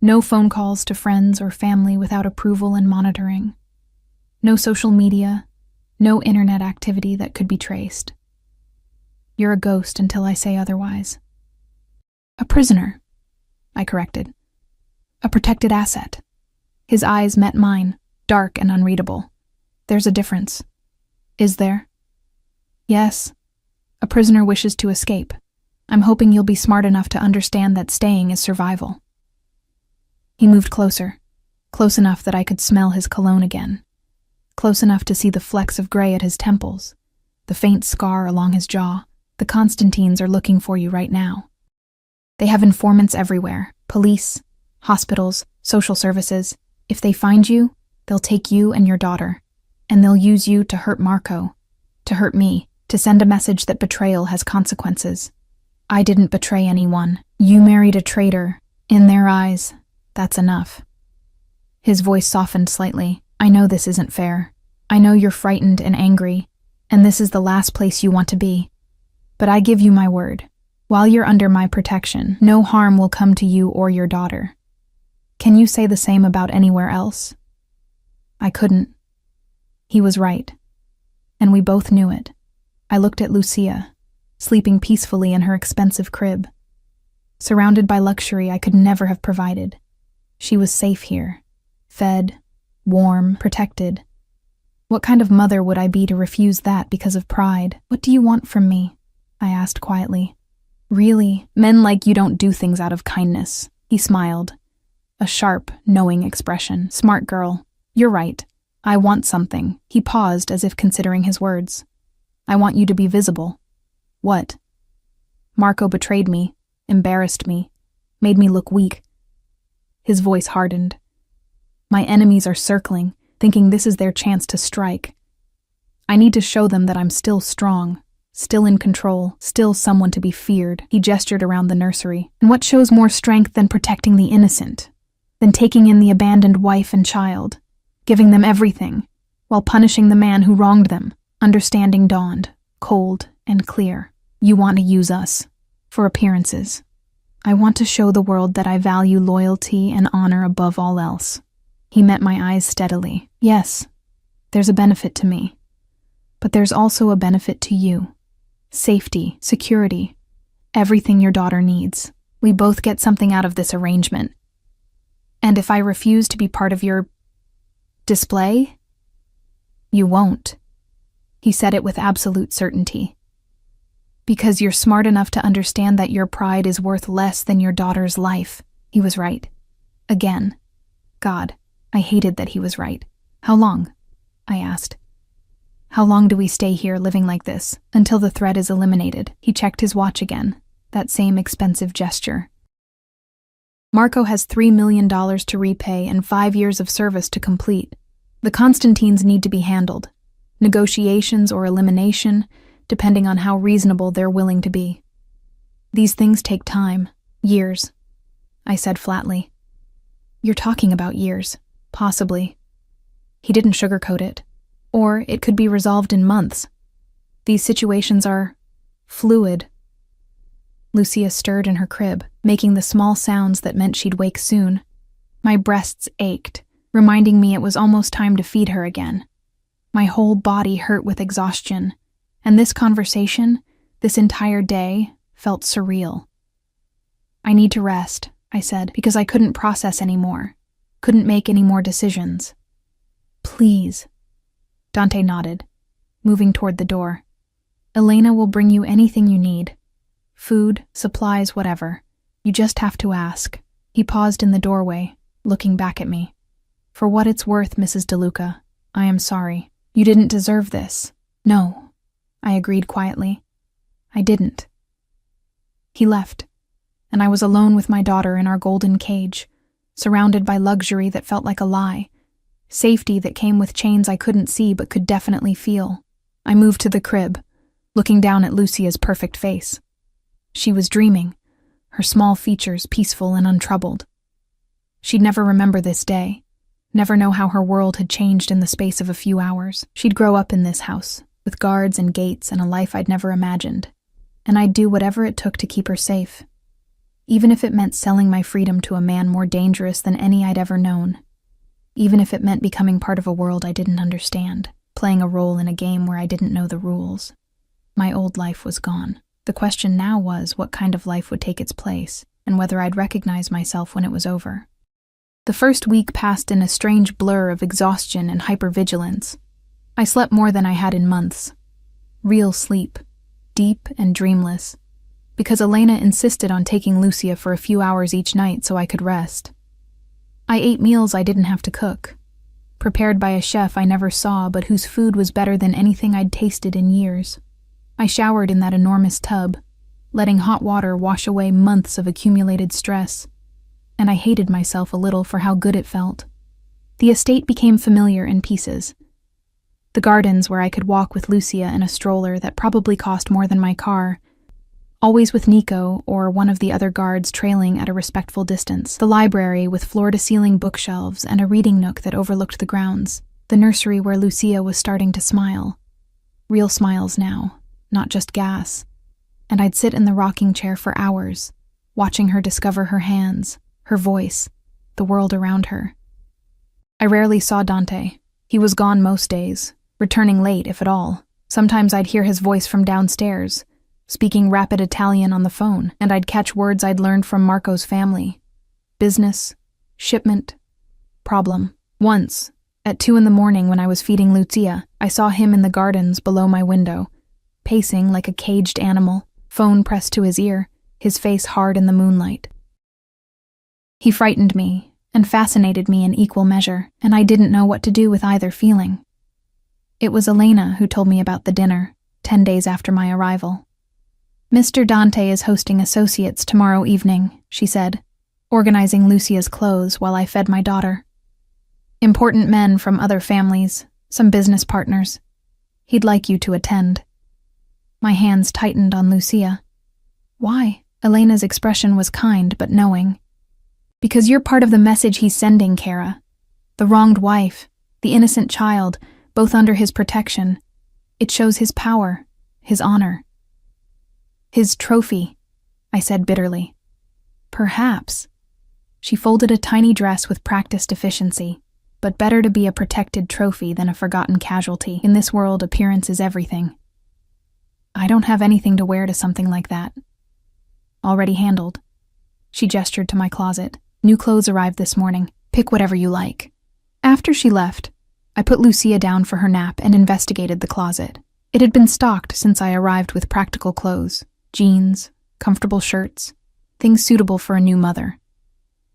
No phone calls to friends or family without approval and monitoring. No social media, no internet activity that could be traced. You're a ghost until I say otherwise. A prisoner, I corrected. A protected asset. His eyes met mine, dark and unreadable. There's a difference. Is there? Yes. A prisoner wishes to escape. I'm hoping you'll be smart enough to understand that staying is survival. He moved closer, close enough that I could smell his cologne again, close enough to see the flecks of gray at his temples, the faint scar along his jaw. The Constantines are looking for you right now. They have informants everywhere, police, hospitals, social services. If they find you, they'll take you and your daughter, and they'll use you to hurt Marco, to hurt me, to send a message that betrayal has consequences. I didn't betray anyone. You married a traitor. In their eyes, that's enough. His voice softened slightly. I know this isn't fair. I know you're frightened and angry, and this is the last place you want to be. But I give you my word. While you're under my protection, no harm will come to you or your daughter. Can you say the same about anywhere else? I couldn't. He was right. And we both knew it. I looked at Lucia, sleeping peacefully in her expensive crib. Surrounded by luxury I could never have provided. She was safe here, fed, warm, protected. What kind of mother would I be to refuse that because of pride? What do you want from me? I asked quietly. Really, men like you don't do things out of kindness. He smiled. A sharp, knowing expression. Smart girl. You're right. I want something. He paused as if considering his words. I want you to be visible. What? Marco betrayed me, embarrassed me, made me look weak. His voice hardened. My enemies are circling, thinking this is their chance to strike. I need to show them that I'm still strong, still in control, still someone to be feared. He gestured around the nursery. And what shows more strength than protecting the innocent? Than taking in the abandoned wife and child, giving them everything, while punishing the man who wronged them? Understanding dawned, cold and clear. You want to use us, for appearances. I want to show the world that I value loyalty and honor above all else. He met my eyes steadily. Yes, there's a benefit to me. But there's also a benefit to you. Safety, security, everything your daughter needs. We both get something out of this arrangement. And if I refuse to be part of your display, you won't. He said it with absolute certainty. Because you're smart enough to understand that your pride is worth less than your daughter's life. He was right. Again. God, I hated that he was right. How long? I asked. How long do we stay here living like this? Until the threat is eliminated. He checked his watch again. That same expensive gesture. Marco has $3 million to repay and 5 years of service to complete. The Constantines need to be handled. Negotiations or elimination, depending on how reasonable they're willing to be. These things take time. Years. I said flatly. You're talking about years. Possibly. He didn't sugarcoat it. Or it could be resolved in months. These situations are fluid. Lucia stirred in her crib, making the small sounds that meant she'd wake soon. My breasts ached, reminding me it was almost time to feed her again. My whole body hurt with exhaustion, and this conversation, this entire day, felt surreal. I need to rest, I said, because I couldn't process anymore, couldn't make any more decisions. Please. Dante nodded, moving toward the door. Elena will bring you anything you need. Food, supplies, whatever. You just have to ask. He paused in the doorway, looking back at me. For what it's worth, Mrs. DeLuca, I am sorry. You didn't deserve this. No, I agreed quietly. I didn't. He left, and I was alone with my daughter in our golden cage, surrounded by luxury that felt like a lie, safety that came with chains I couldn't see but could definitely feel. I moved to the crib, looking down at Lucia's perfect face. She was dreaming, her small features peaceful and untroubled. She'd never remember this day, never know how her world had changed in the space of a few hours. She'd grow up in this house, with guards and gates and a life I'd never imagined, and I'd do whatever it took to keep her safe, even if it meant selling my freedom to a man more dangerous than any I'd ever known, even if it meant becoming part of a world I didn't understand, playing a role in a game where I didn't know the rules. My old life was gone. The question now was what kind of life would take its place, and whether I'd recognize myself when it was over. The first week passed in a strange blur of exhaustion and hypervigilance. I slept more than I had in months. Real sleep, deep and dreamless, because Elena insisted on taking Lucia for a few hours each night so I could rest. I ate meals I didn't have to cook, prepared by a chef I never saw but whose food was better than anything I'd tasted in years. I showered in that enormous tub, letting hot water wash away months of accumulated stress, and I hated myself a little for how good it felt. The estate became familiar in pieces. The gardens where I could walk with Lucia in a stroller that probably cost more than my car, always with Nico or one of the other guards trailing at a respectful distance. The library with floor-to-ceiling bookshelves and a reading nook that overlooked the grounds. The nursery where Lucia was starting to smile. Real smiles now, not just gas. And I'd sit in the rocking chair for hours, watching her discover her hands, her voice, the world around her. I rarely saw Dante. He was gone most days, returning late if at all. Sometimes I'd hear his voice from downstairs, speaking rapid Italian on the phone, and I'd catch words I'd learned from Marco's family. Business, shipment, problem. Once, at 2 a.m. when I was feeding Lucia, I saw him in the gardens below my window, pacing like a caged animal, phone pressed to his ear, his face hard in the moonlight. He frightened me and fascinated me in equal measure, and I didn't know what to do with either feeling. It was Elena who told me about the dinner, 10 days after my arrival. Mr. Dante is hosting associates tomorrow evening, she said, organizing Lucia's clothes while I fed my daughter. Important men from other families, some business partners. He'd like you to attend. My hands tightened on Lucia. Why? Elena's expression was kind but knowing. Because you're part of the message he's sending, Kara. The wronged wife, the innocent child, both under his protection. It shows his power, his honor. His trophy, I said bitterly. Perhaps. She folded a tiny dress with practiced efficiency, But better to be a protected trophy than a forgotten casualty. In this world, appearance is everything. I don't have anything to wear to something like that. Already handled. She gestured to my closet. New clothes arrived this morning. Pick whatever you like. After she left, I put Lucia down for her nap and investigated the closet. It had been stocked since I arrived with practical clothes, jeans, comfortable shirts, things suitable for a new mother.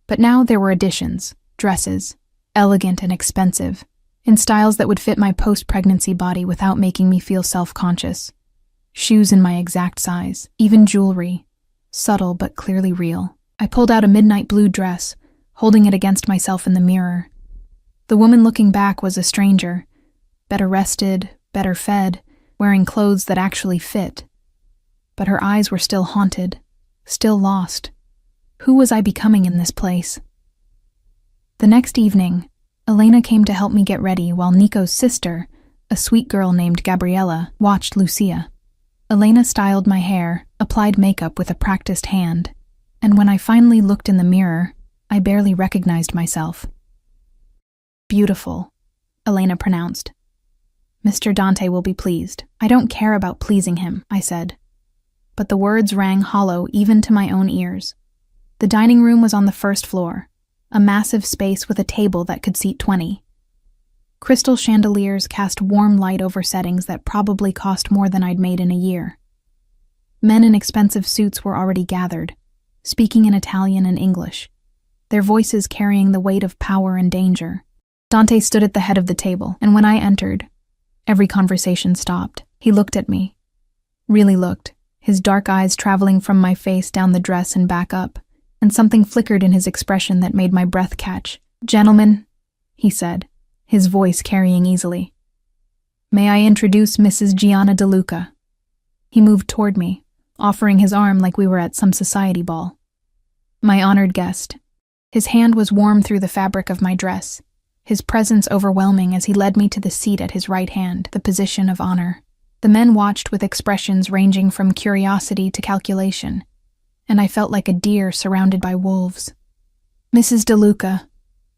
But now there were additions, dresses, elegant and expensive, in styles that would fit my post-pregnancy body without making me feel self-conscious. Shoes in my exact size, even jewelry, subtle but clearly real. I pulled out a midnight blue dress, holding it against myself in the mirror. The woman looking back was a stranger, better rested, better fed, wearing clothes that actually fit. But her eyes were still haunted, still lost. Who was I becoming in this place? The next evening, Elena came to help me get ready while Nico's sister, a sweet girl named Gabriella, watched Lucia. Elena styled my hair, applied makeup with a practiced hand, and when I finally looked in the mirror, I barely recognized myself. Beautiful, Elena pronounced. Mr. Dante will be pleased. I don't care about pleasing him, I said. But the words rang hollow even to my own ears. The dining room was on the first floor, a massive space with a table that could seat 20. Crystal chandeliers cast warm light over settings that probably cost more than I'd made in a year. Men in expensive suits were already gathered, speaking in Italian and English, their voices carrying the weight of power and danger. Dante stood at the head of the table, and when I entered, every conversation stopped. He looked at me. Really looked, his dark eyes traveling from my face down the dress and back up, and something flickered in his expression that made my breath catch. "Gentlemen," he said, his voice carrying easily. "May I introduce Mrs. Gianna De Luca?" He moved toward me, offering his arm like we were at some society ball. My honored guest. His hand was warm through the fabric of my dress, his presence overwhelming as he led me to the seat at his right hand, the position of honor. The men watched with expressions ranging from curiosity to calculation, and I felt like a deer surrounded by wolves. "Mrs. De Luca,"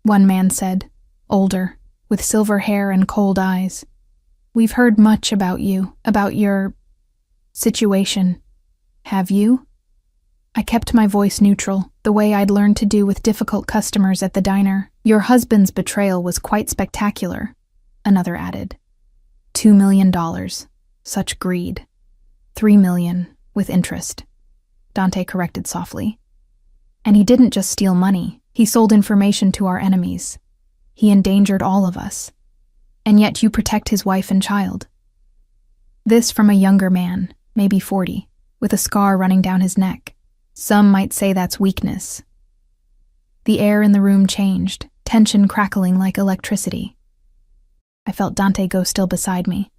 one man said, older, with silver hair and cold eyes. "We've heard much about you, about your situation. Have you?" I kept my voice neutral, the way I'd learned to do with difficult customers at the diner. "Your husband's betrayal was quite spectacular," another added. $2 million. Such greed. $3 million, with interest. Dante corrected softly. "And he didn't just steal money. He sold information to our enemies. He endangered all of us. And yet you protect his wife and child." This from a younger man, maybe 40, with a scar running down his neck. Some might say that's weakness. The air in the room changed, tension crackling like electricity. I felt Dante go still beside me,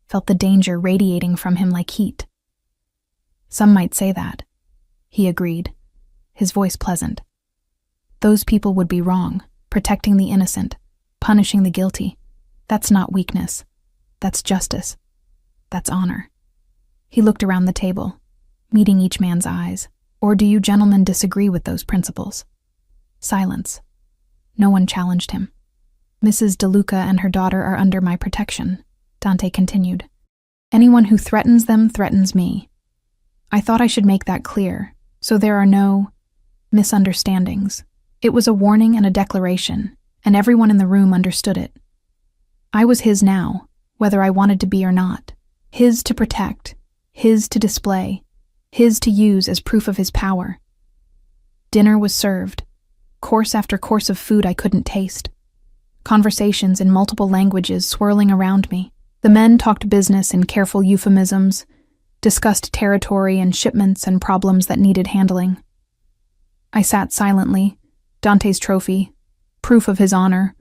felt the danger radiating from him like heat. "Some might say that," he agreed, his voice pleasant. "Those people would be wrong, protecting the innocent, punishing the guilty. That's not weakness. That's justice. That's honor." He looked around the table, meeting each man's eyes. "Or do you gentlemen disagree with those principles?" Silence. No one challenged him. "Mrs. De Luca and her daughter are under my protection," Dante continued. "Anyone who threatens them threatens me. I thought I should make that clear, so there are no misunderstandings. It was a warning and a declaration, and everyone in the room understood it. I was his now, whether I wanted to be or not. His to protect, his to display, his to use as proof of his power. Dinner was served, course after course of food I couldn't taste. Conversations in multiple languages swirling around me. The men talked business in careful euphemisms, discussed territory and shipments and problems that needed handling. I sat silently, Dante's trophy, proof of his honor,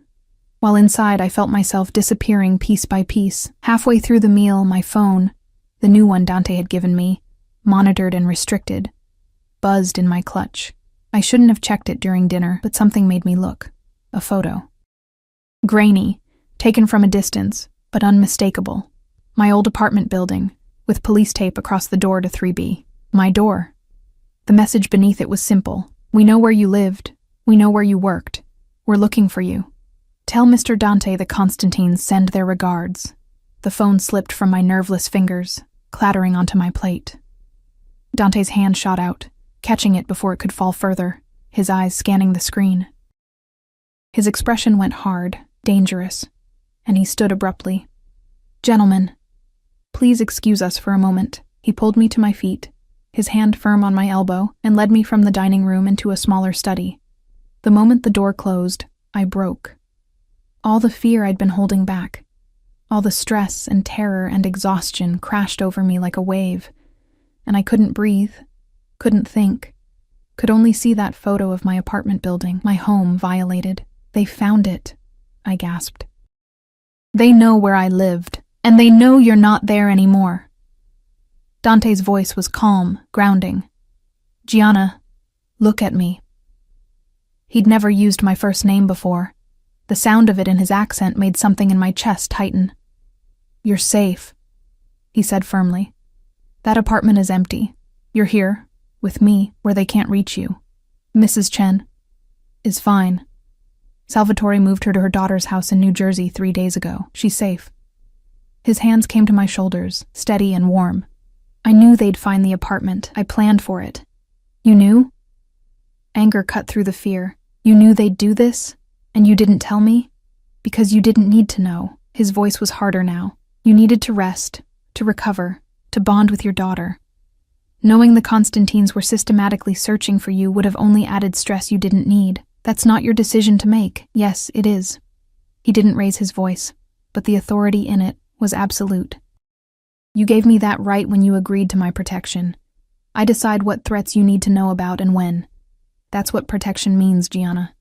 while inside I felt myself disappearing piece by piece. Halfway through the meal, my phone, the new one Dante had given me, monitored and restricted, buzzed in my clutch. I shouldn't have checked it during dinner, but something made me look. A photo. Grainy, taken from a distance, but unmistakable. My old apartment building, with police tape across the door to 3B. My door. The message beneath it was simple. "We know where you lived. We know where you worked. We're looking for you. Tell Mr. Dante the Constantines send their regards. The phone slipped from my nerveless fingers, clattering onto my plate. Dante's hand shot out, catching it before it could fall further, his eyes scanning the screen. His expression went hard, dangerous, and he stood abruptly. Gentlemen, please excuse us for a moment. He pulled me to my feet, his hand firm on my elbow, and led me from the dining room into a smaller study. The moment the door closed, I broke. All the fear I'd been holding back, all the stress and terror and exhaustion crashed over me like a wave, and I couldn't breathe, couldn't think, could only see that photo of my apartment building, my home violated. They found it, I gasped. They know where I lived, and they know you're not there anymore. Dante's voice was calm, grounding. Gianna, look at me. He'd never used my first name before. The sound of it in his accent made something in my chest tighten. You're safe, he said firmly. That apartment is empty. You're here, with me, where they can't reach you. Mrs. Chen is fine. Salvatore moved her to her daughter's house in New Jersey 3 days ago. She's safe. His hands came to my shoulders, steady and warm. I knew they'd find the apartment. I planned for it. You knew? Anger cut through the fear. You knew they'd do this? And you didn't tell me? Because you didn't need to know. His voice was harder now. You needed to rest, to recover, to bond with your daughter. Knowing the Constantines were systematically searching for you would have only added stress you didn't need. That's not your decision to make. Yes, it is. He didn't raise his voice, but the authority in it was absolute. You gave me that right when you agreed to my protection. I decide what threats you need to know about and when. That's what protection means, Gianna.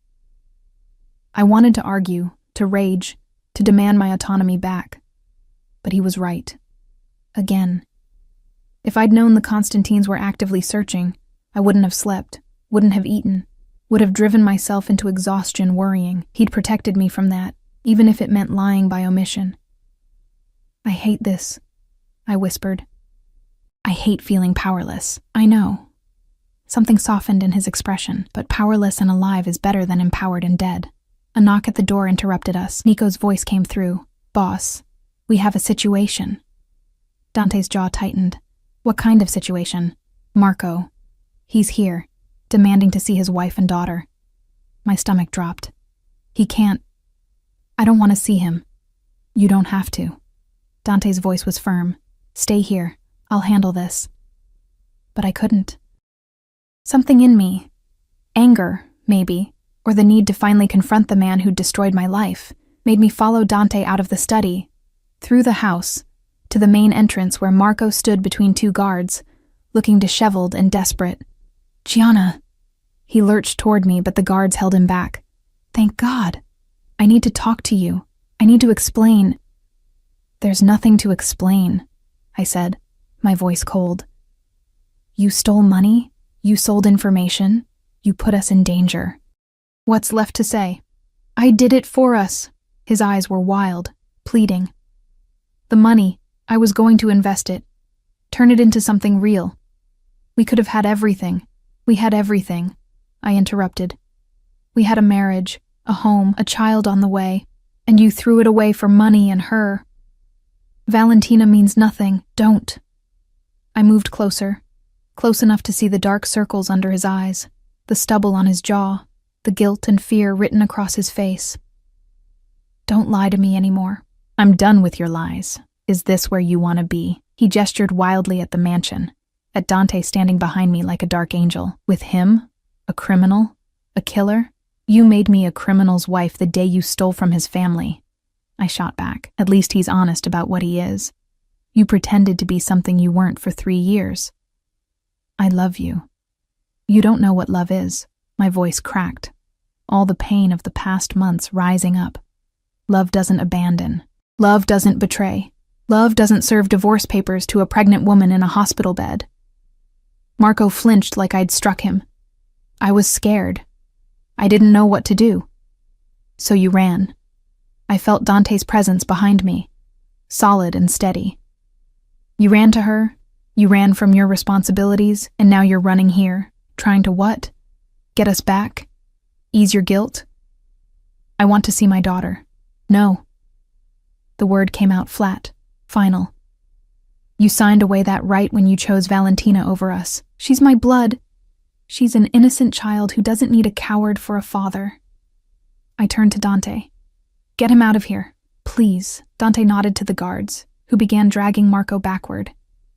I wanted to argue, to rage, to demand my autonomy back. But he was right. Again. If I'd known the Constantines were actively searching, I wouldn't have slept, wouldn't have eaten, would have driven myself into exhaustion worrying. He'd protected me from that, even if it meant lying by omission. I hate this, I whispered. I hate feeling powerless. I know. Something softened in his expression, but powerless and alive is better than empowered and dead. A knock at the door interrupted us. Nico's voice came through. Boss, we have a situation. Dante's jaw tightened. What kind of situation? Marco. He's here, demanding to see his wife and daughter. My stomach dropped. He can't. I don't want to see him. You don't have to. Dante's voice was firm. Stay here. I'll handle this. But I couldn't. Something in me, anger, maybe, or the need to finally confront the man who'd destroyed my life, made me follow Dante out of the study, through the house, to the main entrance where Marco stood between two guards, looking disheveled and desperate. Gianna. He lurched toward me, but the guards held him back. Thank God. I need to talk to you. I need to explain. There's nothing to explain, I said, my voice cold. You stole money? You sold information? You put us in danger. What's left to say? I did it for us. His eyes were wild, pleading. The money, I was going to invest it. Turn it into something real. We could have had everything. We had everything, I interrupted. We had a marriage, a home, a child on the way, and you threw it away for money and her. Valentina means nothing. Don't. I moved closer, close enough to see the dark circles under his eyes, the stubble on his jaw, the guilt and fear written across his face. Don't lie to me anymore. I'm done with your lies. Is this where you want to be? He gestured wildly at the mansion, at Dante standing behind me like a dark angel. With him? A criminal? A killer? You made me a criminal's wife the day you stole from his family. I shot back. At least he's honest about what he is. You pretended to be something you weren't for 3 years. I love you. You don't know what love is. My voice cracked. All the pain of the past months rising up. Love doesn't abandon. Love doesn't betray. Love doesn't serve divorce papers to a pregnant woman in a hospital bed. Marco flinched like I'd struck him. I was scared. I didn't know what to do. So you ran. I felt Dante's presence behind me, solid and steady. You ran to her, you ran from your responsibilities, and now you're running here, trying to what? Get us back? Ease your guilt? I want to see my daughter. No. The word came out flat, final. You signed away that right when you chose Valentina over us. She's my blood. She's an innocent child who doesn't need a coward for a father. I turned to Dante. Get him out of here, please. Dante nodded to the guards, who began dragging Marco backward.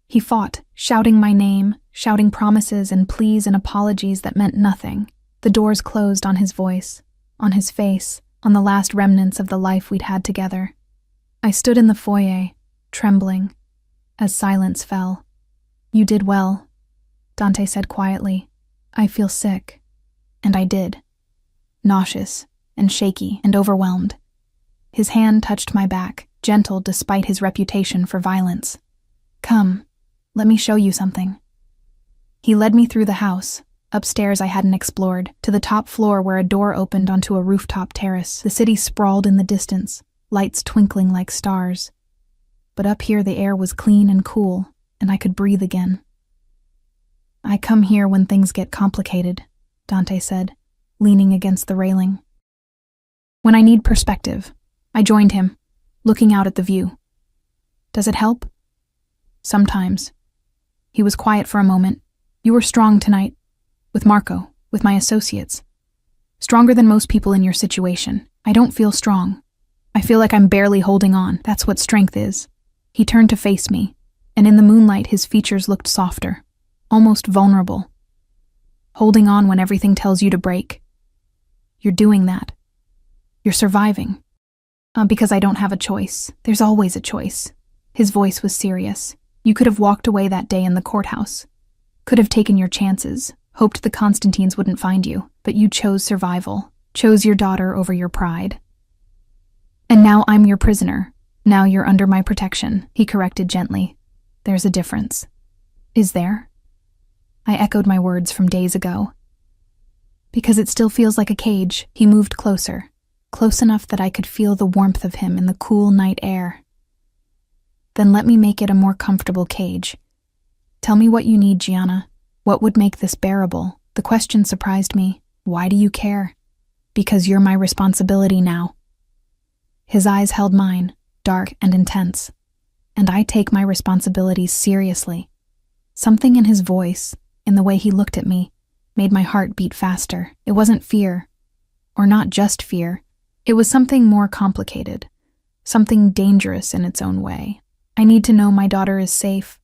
He fought, shouting my name, shouting promises and pleas and apologies that meant nothing. The doors closed on his voice, on his face, on the last remnants of the life we'd had together. I stood in the foyer, trembling, as silence fell. You did well, Dante said quietly. I feel sick. And I did. Nauseous and shaky and overwhelmed. His hand touched my back, gentle despite his reputation for violence. Come, let me show you something. He led me through the house, upstairs I hadn't explored, to the top floor where a door opened onto a rooftop terrace. The city sprawled in the distance, lights twinkling like stars. But up here the air was clean and cool, and I could breathe again. I come here when things get complicated, Dante said, leaning against the railing. When I need perspective, I joined him, looking out at the view. Does it help? Sometimes. He was quiet for a moment. You were strong tonight. With Marco, with my associates. Stronger than most people in your situation. I don't feel strong. I feel like I'm barely holding on. That's what strength is. He turned to face me, and in the moonlight his features looked softer, almost vulnerable. Holding on when everything tells you to break. You're doing that. You're surviving. Because I don't have a choice. There's always a choice. His voice was serious. You could have walked away that day in the courthouse. Could have taken your chances, hoped the Constantines wouldn't find you, but you chose survival, chose your daughter over your pride. And now I'm your prisoner. Now you're under my protection, he corrected gently. There's a difference. Is there? I echoed my words from days ago. Because it still feels like a cage, he moved closer, close enough that I could feel the warmth of him in the cool night air. Then let me make it a more comfortable cage. Tell me what you need, Gianna. What would make this bearable? The question surprised me. Why do you care? Because you're my responsibility now. His eyes held mine, dark and intense. And I take my responsibilities seriously. Something in his voice, in the way he looked at me, made my heart beat faster. It wasn't fear. Or not just fear. It was something more complicated. Something dangerous in its own way. I need to know my daughter is safe,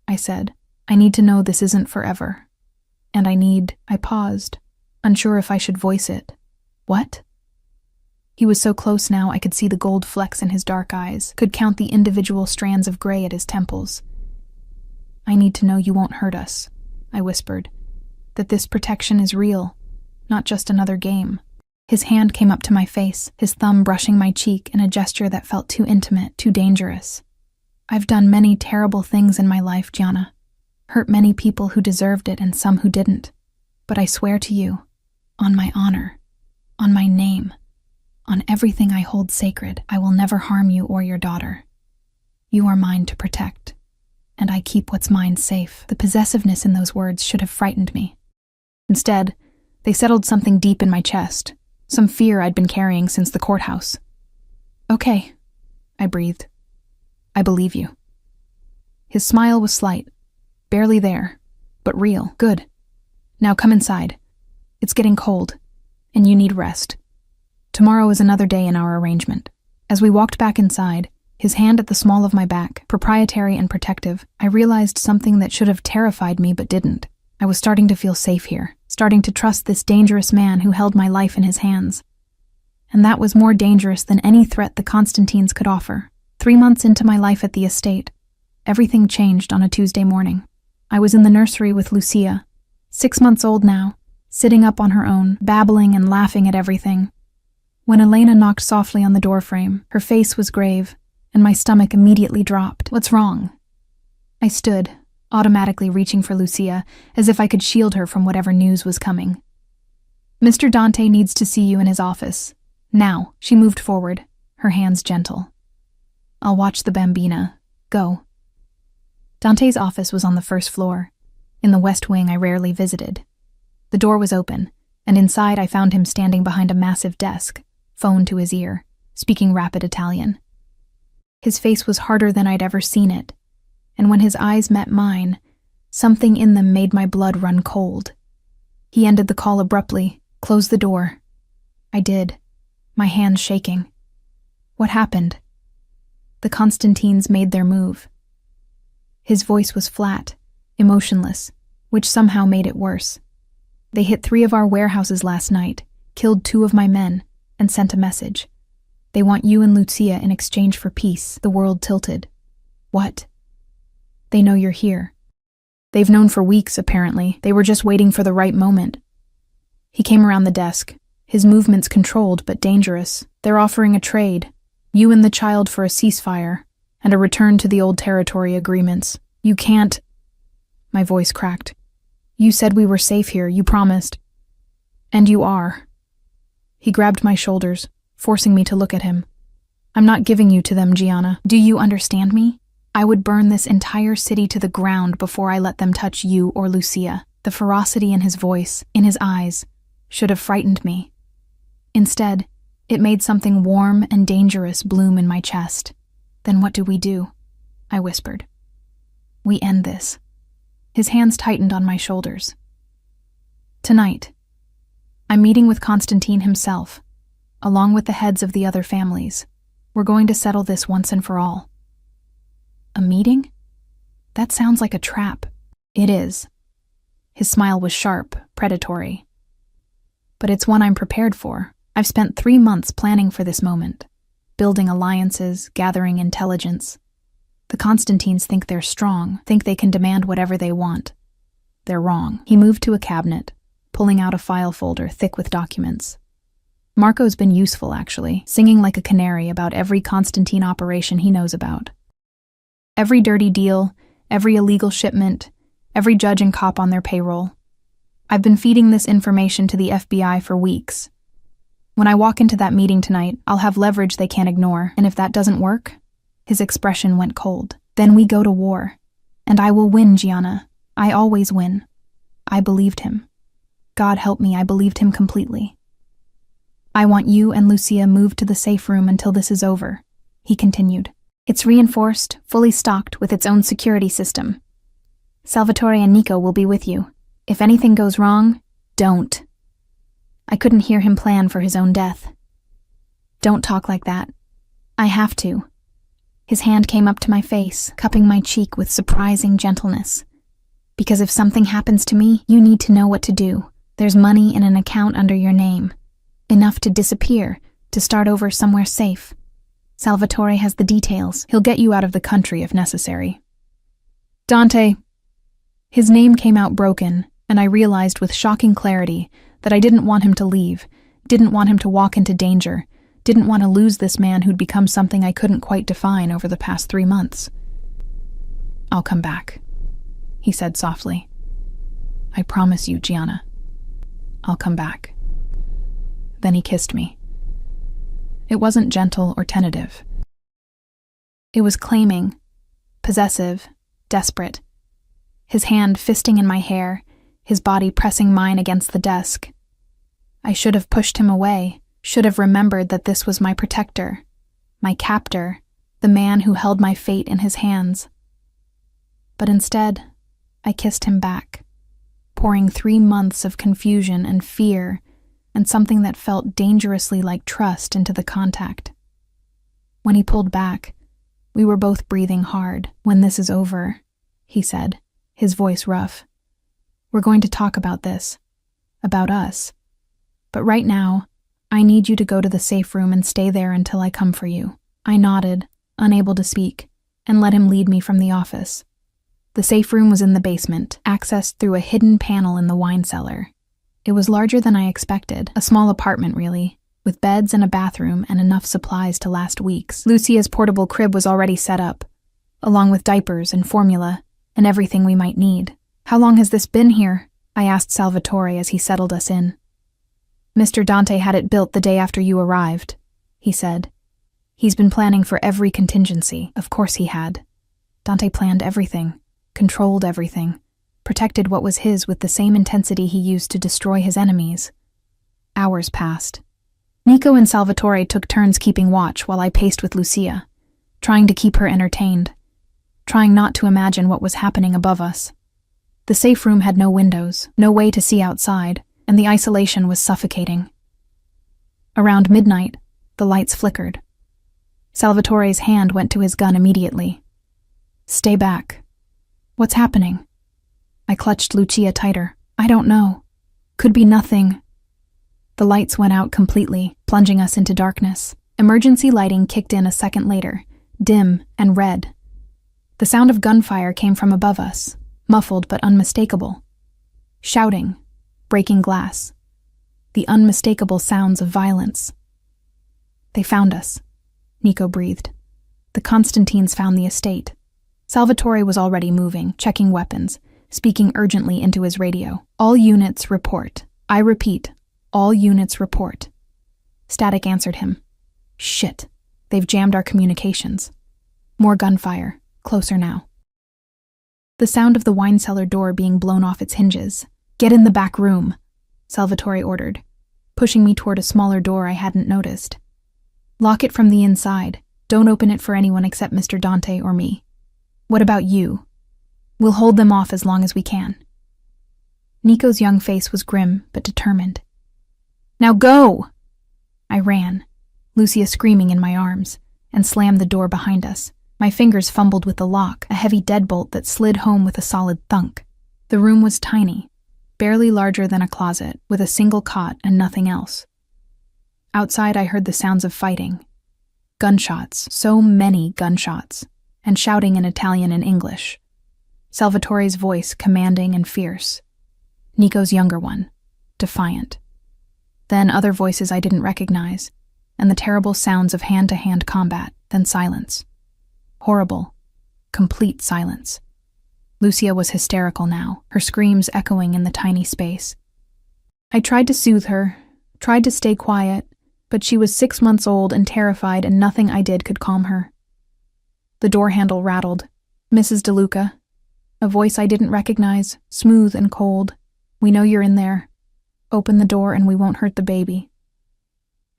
I said. I need to know this isn't forever. And I paused, unsure if I should voice it. What? He was so close now I could see the gold flecks in his dark eyes, could count the individual strands of gray at his temples. I need to know you won't hurt us, I whispered. That this protection is real, not just another game. His hand came up to my face, his thumb brushing my cheek in a gesture that felt too intimate, too dangerous. I've done many terrible things in my life, Gianna. Hurt many people who deserved it and some who didn't. But I swear to you, on my honor, on my name, on everything I hold sacred, I will never harm you or your daughter. You are mine to protect, and I keep what's mine safe. The possessiveness in those words should have frightened me. Instead, they settled something deep in my chest, some fear I'd been carrying since the courthouse. Okay, I breathed. I believe you. His smile was slight, barely there, but real. Good. Now come inside. It's getting cold, and you need rest. Tomorrow is another day in our arrangement. As we walked back inside, his hand at the small of my back, proprietary and protective, I realized something that should have terrified me but didn't. I was starting to feel safe here, starting to trust this dangerous man who held my life in his hands. And that was more dangerous than any threat the Constantines could offer. 3 months into my life at the estate, everything changed on a Tuesday morning. I was in the nursery with Lucia, 6 months old now, sitting up on her own, babbling and laughing at everything. When Elena knocked softly on the doorframe, her face was grave, and my stomach immediately dropped. What's wrong? I stood, automatically reaching for Lucia, as if I could shield her from whatever news was coming. Mr. Dante needs to see you in his office. Now. She moved forward, her hands gentle. I'll watch the bambina. Go. Dante's office was on the first floor, in the west wing I rarely visited. The door was open, and inside I found him standing behind a massive desk, phone to his ear, speaking rapid Italian. His face was harder than I'd ever seen it, and when his eyes met mine, something in them made my blood run cold. He ended the call abruptly, closed the door. I did, my hands shaking. What happened? The Constantines made their move. His voice was flat, emotionless, which somehow made it worse. They hit 3 of our warehouses last night, killed 2 of my men, and sent a message. They want you and Lucia in exchange for peace. The world tilted. What? They know you're here. They've known for weeks, apparently. They were just waiting for the right moment. He came around the desk, his movements controlled but dangerous. They're offering a trade, you and the child for a ceasefire, and a return to the old territory agreements. You can't... My voice cracked. You said we were safe here, you promised. And you are. He grabbed my shoulders, forcing me to look at him. I'm not giving you to them, Gianna. Do you understand me? I would burn this entire city to the ground before I let them touch you or Lucia. The ferocity in his voice, in his eyes, should have frightened me. Instead, it made something warm and dangerous bloom in my chest. Then what do? I whispered. We end this. His hands tightened on my shoulders. Tonight, I'm meeting with Constantine himself, along with the heads of the other families. We're going to settle this once and for all. A meeting? That sounds like a trap. It is. His smile was sharp, predatory. But it's one I'm prepared for. I've spent 3 months planning for this moment, building alliances, gathering intelligence. The Constantines think they're strong, think they can demand whatever they want. They're wrong. He moved to a cabinet, pulling out a file folder thick with documents. Marco's been useful, actually, singing like a canary about every Constantine operation he knows about. Every dirty deal, every illegal shipment, every judge and cop on their payroll. I've been feeding this information to the FBI for weeks. When I walk into that meeting tonight, I'll have leverage they can't ignore, and if that doesn't work, his expression went cold. Then we go to war. And I will win, Gianna. I always win. I believed him. God help me, I believed him completely. I want you and Lucia moved to the safe room until this is over, he continued. It's reinforced, fully stocked with its own security system. Salvatore and Nico will be with you. If anything goes wrong, don't. I couldn't hear him plan for his own death. Don't talk like that. I have to. His hand came up to my face, cupping my cheek with surprising gentleness. Because if something happens to me, you need to know what to do. There's money in an account under your name. Enough to disappear, to start over somewhere safe. Salvatore has the details. He'll get you out of the country if necessary. Dante. His name came out broken, and I realized with shocking clarity that I didn't want him to leave, didn't want him to walk into danger, didn't want to lose this man who'd become something I couldn't quite define over the past 3 months. I'll come back, he said softly. I promise you, Gianna. I'll come back. Then he kissed me. It wasn't gentle or tentative. It was claiming, possessive, desperate. His hand fisting in my hair, his body pressing mine against the desk. I should have pushed him away, should have remembered that this was my protector, my captor, the man who held my fate in his hands. But instead, I kissed him back, pouring 3 months of confusion and fear and something that felt dangerously like trust into the contact. When he pulled back, we were both breathing hard. When this is over, he said, his voice rough. We're going to talk about this, about us. But right now, I need you to go to the safe room and stay there until I come for you. I nodded, unable to speak, and let him lead me from the office. The safe room was in the basement, accessed through a hidden panel in the wine cellar. It was larger than I expected, a small apartment really, with beds and a bathroom and enough supplies to last weeks. Lucia's portable crib was already set up, along with diapers and formula, and everything we might need. How long has this been here? I asked Salvatore as he settled us in. Mr. Dante had it built the day after you arrived, he said. He's been planning for every contingency. Of course he had. Dante planned everything, controlled everything, protected what was his with the same intensity he used to destroy his enemies. Hours passed. Nico and Salvatore took turns keeping watch while I paced with Lucia, trying to keep her entertained, trying not to imagine what was happening above us. The safe room had no windows, no way to see outside, and the isolation was suffocating. Around midnight, the lights flickered. Salvatore's hand went to his gun immediately. "Stay back." "What's happening?" I clutched Lucia tighter. "I don't know. Could be nothing." The lights went out completely, plunging us into darkness. Emergency lighting kicked in a second later, dim and red. The sound of gunfire came from above us, muffled but unmistakable. Shouting, breaking glass. The unmistakable sounds of violence. "They found us," Nico breathed. "The Constantines found the estate." Salvatore was already moving, checking weapons, speaking urgently into his radio. "All units report. I repeat, all units report." Static answered him. "Shit, they've jammed our communications." More gunfire, closer now. The sound of the wine cellar door being blown off its hinges. "Get in the back room," Salvatore ordered, pushing me toward a smaller door I hadn't noticed. "Lock it from the inside. Don't open it for anyone except Mr. Dante or me. What about you? We'll hold them off as long as we can." Nico's young face was grim but determined. "Now go!" I ran, Lucia screaming in my arms, and slammed the door behind us. My fingers fumbled with the lock, a heavy deadbolt that slid home with a solid thunk. The room was tiny, barely larger than a closet, with a single cot and nothing else. Outside I heard the sounds of fighting. Gunshots, so many gunshots, and shouting in Italian and English. Salvatore's voice commanding and fierce. Nico's younger one, defiant. Then other voices I didn't recognize, and the terrible sounds of hand-to-hand combat, then silence. Horrible, complete silence. Lucia was hysterical now, her screams echoing in the tiny space. I tried to soothe her, tried to stay quiet, but she was 6 months old and terrified, and nothing I did could calm her. The door handle rattled. "Mrs. DeLuca." A voice I didn't recognize, smooth and cold. "We know you're in there. Open the door and we won't hurt the baby."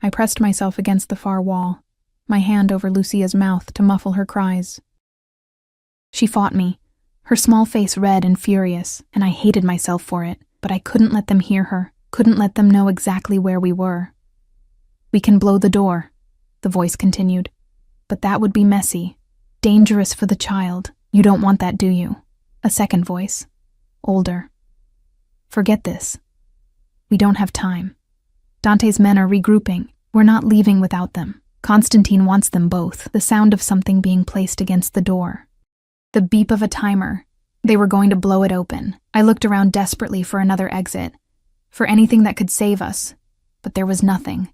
I pressed myself against the far wall, my hand over Lucia's mouth to muffle her cries. She fought me, her small face red and furious, and I hated myself for it, but I couldn't let them hear her, couldn't let them know exactly where we were. "We can blow the door," the voice continued, "but that would be messy, dangerous for the child. You don't want that, do you?" A second voice, older. "Forget this. We don't have time. Dante's men are regrouping. We're not leaving without them. Constantine wants them both." The sound of something being placed against the door. The beep of a timer. They were going to blow it open. I looked around desperately for another exit, for anything that could save us, but there was nothing.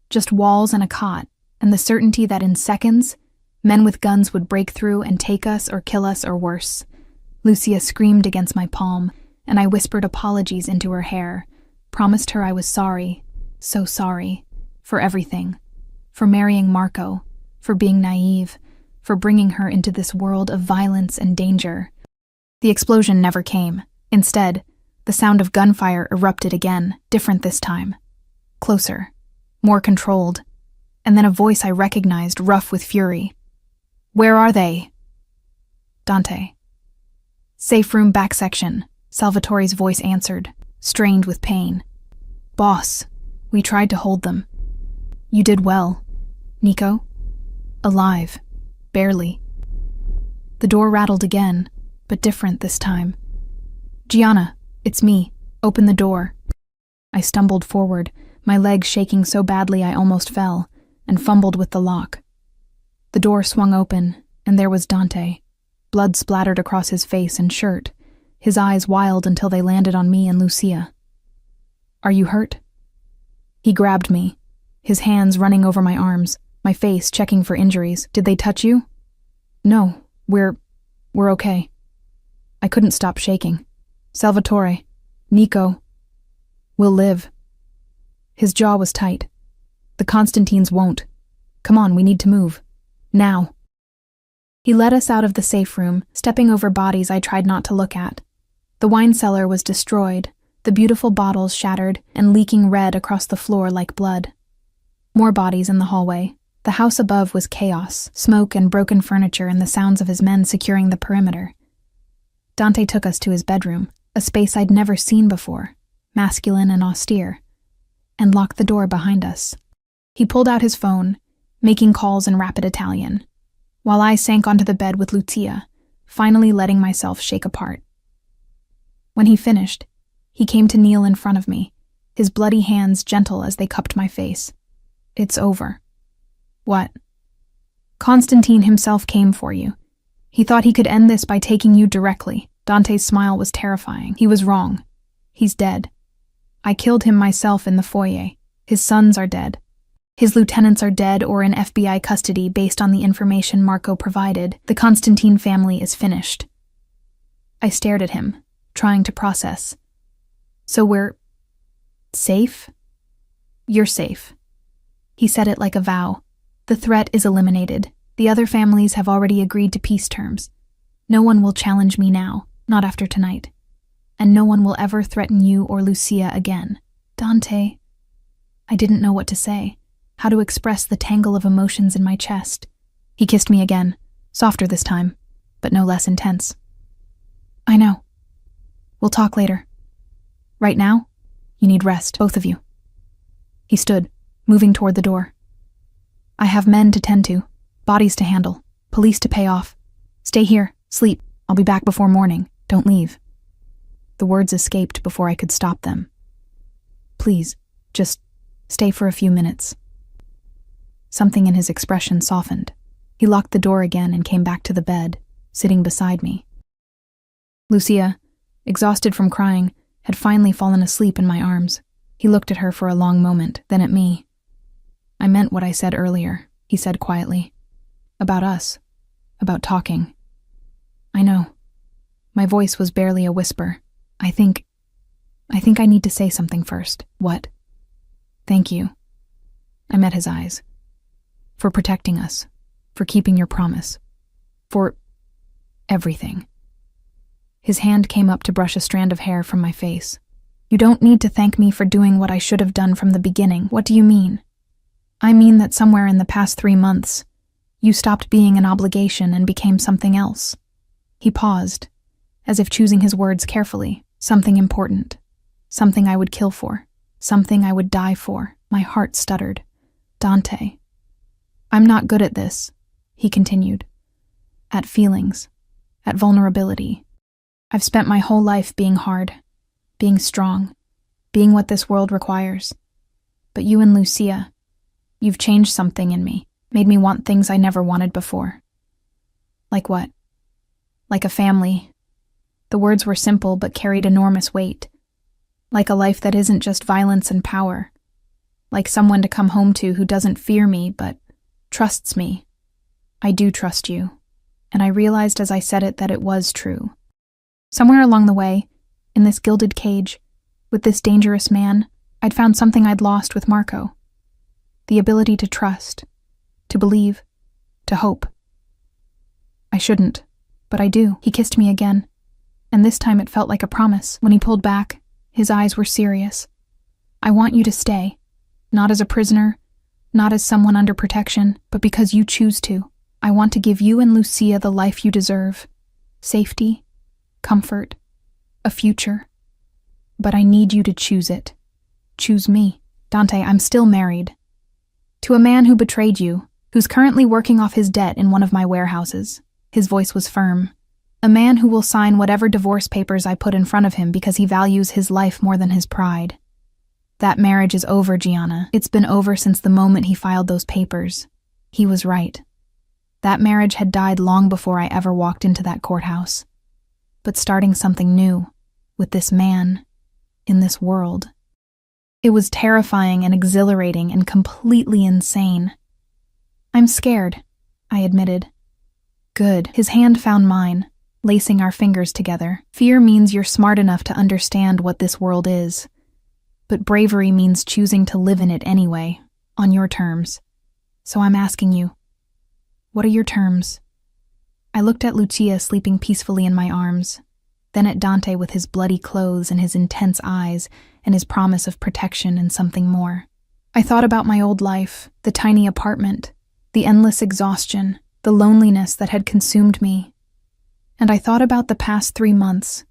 Just walls and a cot, and the certainty that in seconds, men with guns would break through and take us or kill us or worse. Lucia screamed against my palm, and I whispered apologies into her hair, promised her I was sorry, so sorry, for everything, for marrying Marco, for being naive, for bringing her into this world of violence and danger. The explosion never came. Instead, the sound of gunfire erupted again, different this time. Closer, more controlled, and then a voice I recognized, rough with fury. "Where are they?" "Dante." "Safe room back section," Salvatore's voice answered, strained with pain. "Boss, we tried to hold them." "You did well. Nico?" "Alive. Barely." The door rattled again, but different this time. "Gianna, it's me. Open the door." I stumbled forward, my legs shaking so badly I almost fell, and fumbled with the lock. The door swung open, and there was Dante, blood splattered across his face and shirt, his eyes wild until they landed on me and Lucia. "Are you hurt?" He grabbed me, his hands running over my arms, my face checking for injuries. "Did they touch you?" "No, we're okay." I couldn't stop shaking. "Salvatore, Nico, we'll live." His jaw was tight. "The Constantines won't. Come on, we need to move. Now." He led us out of the safe room, stepping over bodies I tried not to look at. The wine cellar was destroyed, the beautiful bottles shattered and leaking red across the floor like blood. More bodies in the hallway. The house above was chaos, smoke and broken furniture and the sounds of his men securing the perimeter. Dante took us to his bedroom, a space I'd never seen before, masculine and austere, and locked the door behind us. He pulled out his phone, making calls in rapid Italian, while I sank onto the bed with Lucia, finally letting myself shake apart. When he finished, he came to kneel in front of me, his bloody hands gentle as they cupped my face. It's over. What? Constantine himself came for you. He thought he could end this by taking you directly. Dante's smile was terrifying. He was wrong. He's dead. I killed him myself in the foyer. His sons are dead. His lieutenants are dead or in FBI custody based on the information Marco provided. The Constantine family is finished. I stared at him, trying to process. So we're safe? You're safe. He said it like a vow. The threat is eliminated. The other families have already agreed to peace terms. No one will challenge me now, not after tonight. And no one will ever threaten you or Lucia again. Dante. I didn't know what to say, how to express the tangle of emotions in my chest. He kissed me again, softer this time, but no less intense. I know. We'll talk later. Right now, you need rest, both of you. He stood, moving toward the door. I have men to tend to, bodies to handle, police to pay off. Stay here, sleep. I'll be back before morning. Don't leave. The words escaped before I could stop them. Please, just stay for a few minutes. Something in his expression softened. He locked the door again and came back to the bed, sitting beside me. Lucia, exhausted from crying, had finally fallen asleep in my arms. He looked at her for a long moment, then at me. I meant what I said earlier, he said quietly. About us. About talking. I know. My voice was barely a whisper. I think I need to say something first. What? Thank you. I met his eyes. For protecting us. For keeping your promise. For everything. His hand came up to brush a strand of hair from my face. You don't need to thank me for doing what I should have done from the beginning. What do you mean? I mean that somewhere in the past 3 months, you stopped being an obligation and became something else. He paused, as if choosing his words carefully. Something important. Something I would kill for. Something I would die for. My heart stuttered. Dante. I'm not good at this, he continued. At feelings. At vulnerability. I've spent my whole life being hard. Being strong. Being what this world requires. But you and Lucia, you've changed something in me. Made me want things I never wanted before. Like what? Like a family. The words were simple but carried enormous weight. Like a life that isn't just violence and power. Like someone to come home to who doesn't fear me but trusts me. I do trust you. And I realized as I said it that it was true. Somewhere along the way, in this gilded cage, with this dangerous man, I'd found something I'd lost with Marco. The ability to trust, to believe, to hope. I shouldn't, but I do. He kissed me again, and this time it felt like a promise. When he pulled back, his eyes were serious. I want you to stay, not as a prisoner, not as someone under protection, but because you choose to. I want to give you and Lucia the life you deserve. Safety, comfort, a future. But I need you to choose it. Choose me. Dante, I'm still married. To a man who betrayed you, who's currently working off his debt in one of my warehouses. His voice was firm. A man who will sign whatever divorce papers I put in front of him because he values his life more than his pride. That marriage is over, Gianna. It's been over since the moment he filed those papers. He was right. That marriage had died long before I ever walked into that courthouse. But starting something new, with this man, in this world. It was terrifying and exhilarating and completely insane. I'm scared, I admitted. Good. His hand found mine, lacing our fingers together. Fear means you're smart enough to understand what this world is. But bravery means choosing to live in it anyway, on your terms. So I'm asking you, what are your terms? I looked at Lucia sleeping peacefully in my arms, then at Dante with his bloody clothes and his intense eyes and his promise of protection and something more. I thought about my old life, the tiny apartment, the endless exhaustion, the loneliness that had consumed me. And I thought about the past 3 months,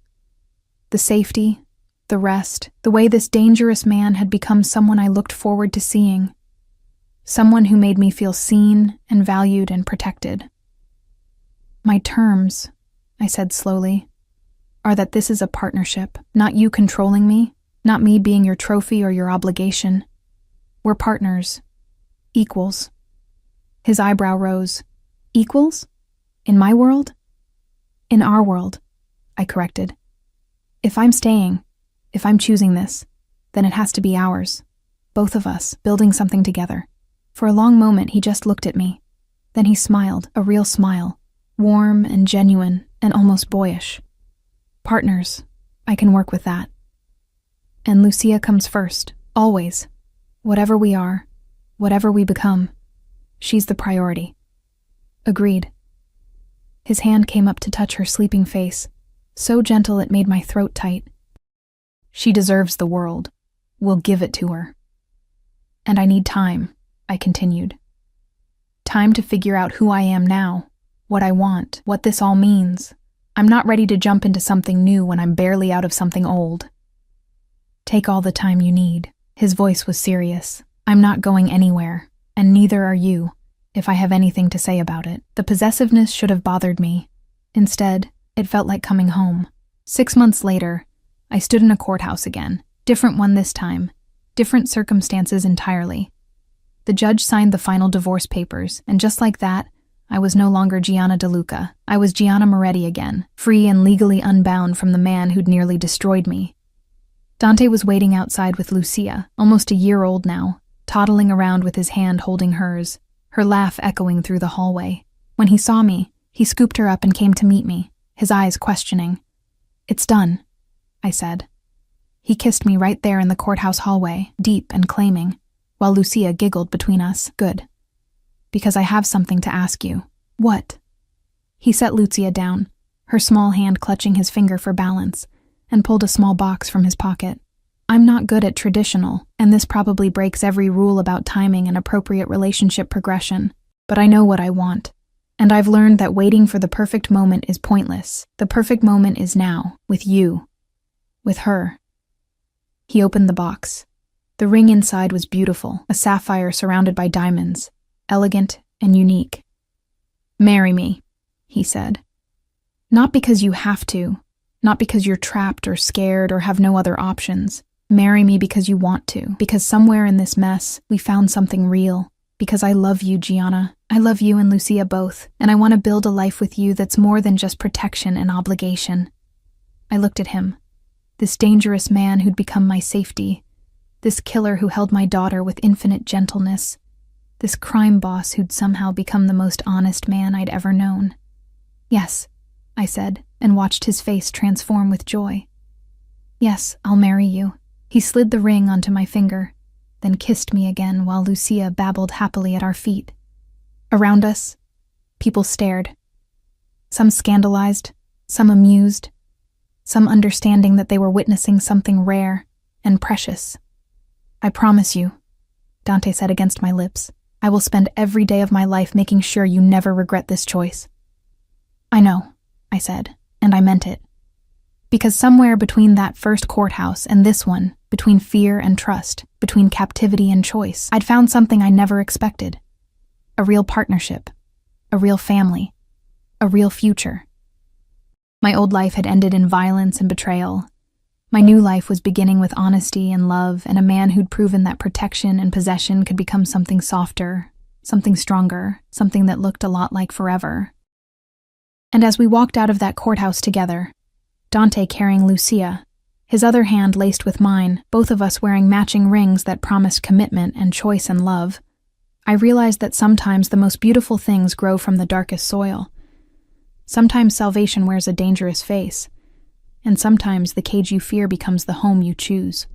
the safety, the rest, the way this dangerous man had become someone I looked forward to seeing, someone who made me feel seen and valued and protected. My terms, I said slowly, are that this is a partnership, not you controlling me, not me being your trophy or your obligation. We're partners, equals. His eyebrow rose. Equals? In my world? In our world, I corrected. If I'm staying, if I'm choosing this, then it has to be ours. Both of us, building something together. For a long moment, he just looked at me. Then he smiled, a real smile, warm and genuine and almost boyish. Partners, I can work with that. And Lucia comes first, always. Whatever we are, whatever we become, she's the priority. Agreed. His hand came up to touch her sleeping face, so gentle it made my throat tight. She deserves the world. We'll give it to her. And I need time, I continued. Time to figure out who I am now, what I want, what this all means. I'm not ready to jump into something new when I'm barely out of something old. Take all the time you need. His voice was serious. I'm not going anywhere, and neither are you, if I have anything to say about it. The possessiveness should have bothered me. Instead, it felt like coming home. 6 months later, I stood in a courthouse again. Different one this time. Different circumstances entirely. The judge signed the final divorce papers, and just like that, I was no longer Gianna DeLuca. I was Gianna Moretti again, free and legally unbound from the man who'd nearly destroyed me. Dante was waiting outside with Lucia, almost a year old now, toddling around with his hand holding hers, her laugh echoing through the hallway. When he saw me, he scooped her up and came to meet me, his eyes questioning. "It's done," I said. He kissed me right there in the courthouse hallway, deep and claiming, while Lucia giggled between us. "Good. Because I have something to ask you." "What?" He set Lucia down, her small hand clutching his finger for balance, and pulled a small box from his pocket. "I'm not good at traditional, and this probably breaks every rule about timing and appropriate relationship progression, but I know what I want. And I've learned that waiting for the perfect moment is pointless. The perfect moment is now, with you. With her." He opened the box. The ring inside was beautiful, a sapphire surrounded by diamonds, elegant and unique. "Marry me," he said. "Not because you have to, not because you're trapped or scared or have no other options. Marry me because you want to, because somewhere in this mess, we found something real. Because I love you, Gianna. I love you and Lucia both, and I want to build a life with you that's more than just protection and obligation." I looked at him, this dangerous man who'd become my safety, this killer who held my daughter with infinite gentleness, this crime boss who'd somehow become the most honest man I'd ever known. "Yes," I said, and watched his face transform with joy. "Yes, I'll marry you." He slid the ring onto my finger, then kissed me again while Lucia babbled happily at our feet. Around us, people stared. Some scandalized, some amused, some understanding that they were witnessing something rare and precious. "I promise you," Dante said against my lips, "I will spend every day of my life making sure you never regret this choice." "I know," I said, and I meant it. Because somewhere between that first courthouse and this one, between fear and trust, between captivity and choice, I'd found something I never expected. A real partnership, a real family, a real future. My old life had ended in violence and betrayal. My new life was beginning with honesty and love and a man who'd proven that protection and possession could become something softer, something stronger, something that looked a lot like forever. And as we walked out of that courthouse together, Dante carrying Lucia, his other hand laced with mine, both of us wearing matching rings that promised commitment and choice and love, I realized that sometimes the most beautiful things grow from the darkest soil. Sometimes salvation wears a dangerous face, and sometimes the cage you fear becomes the home you choose.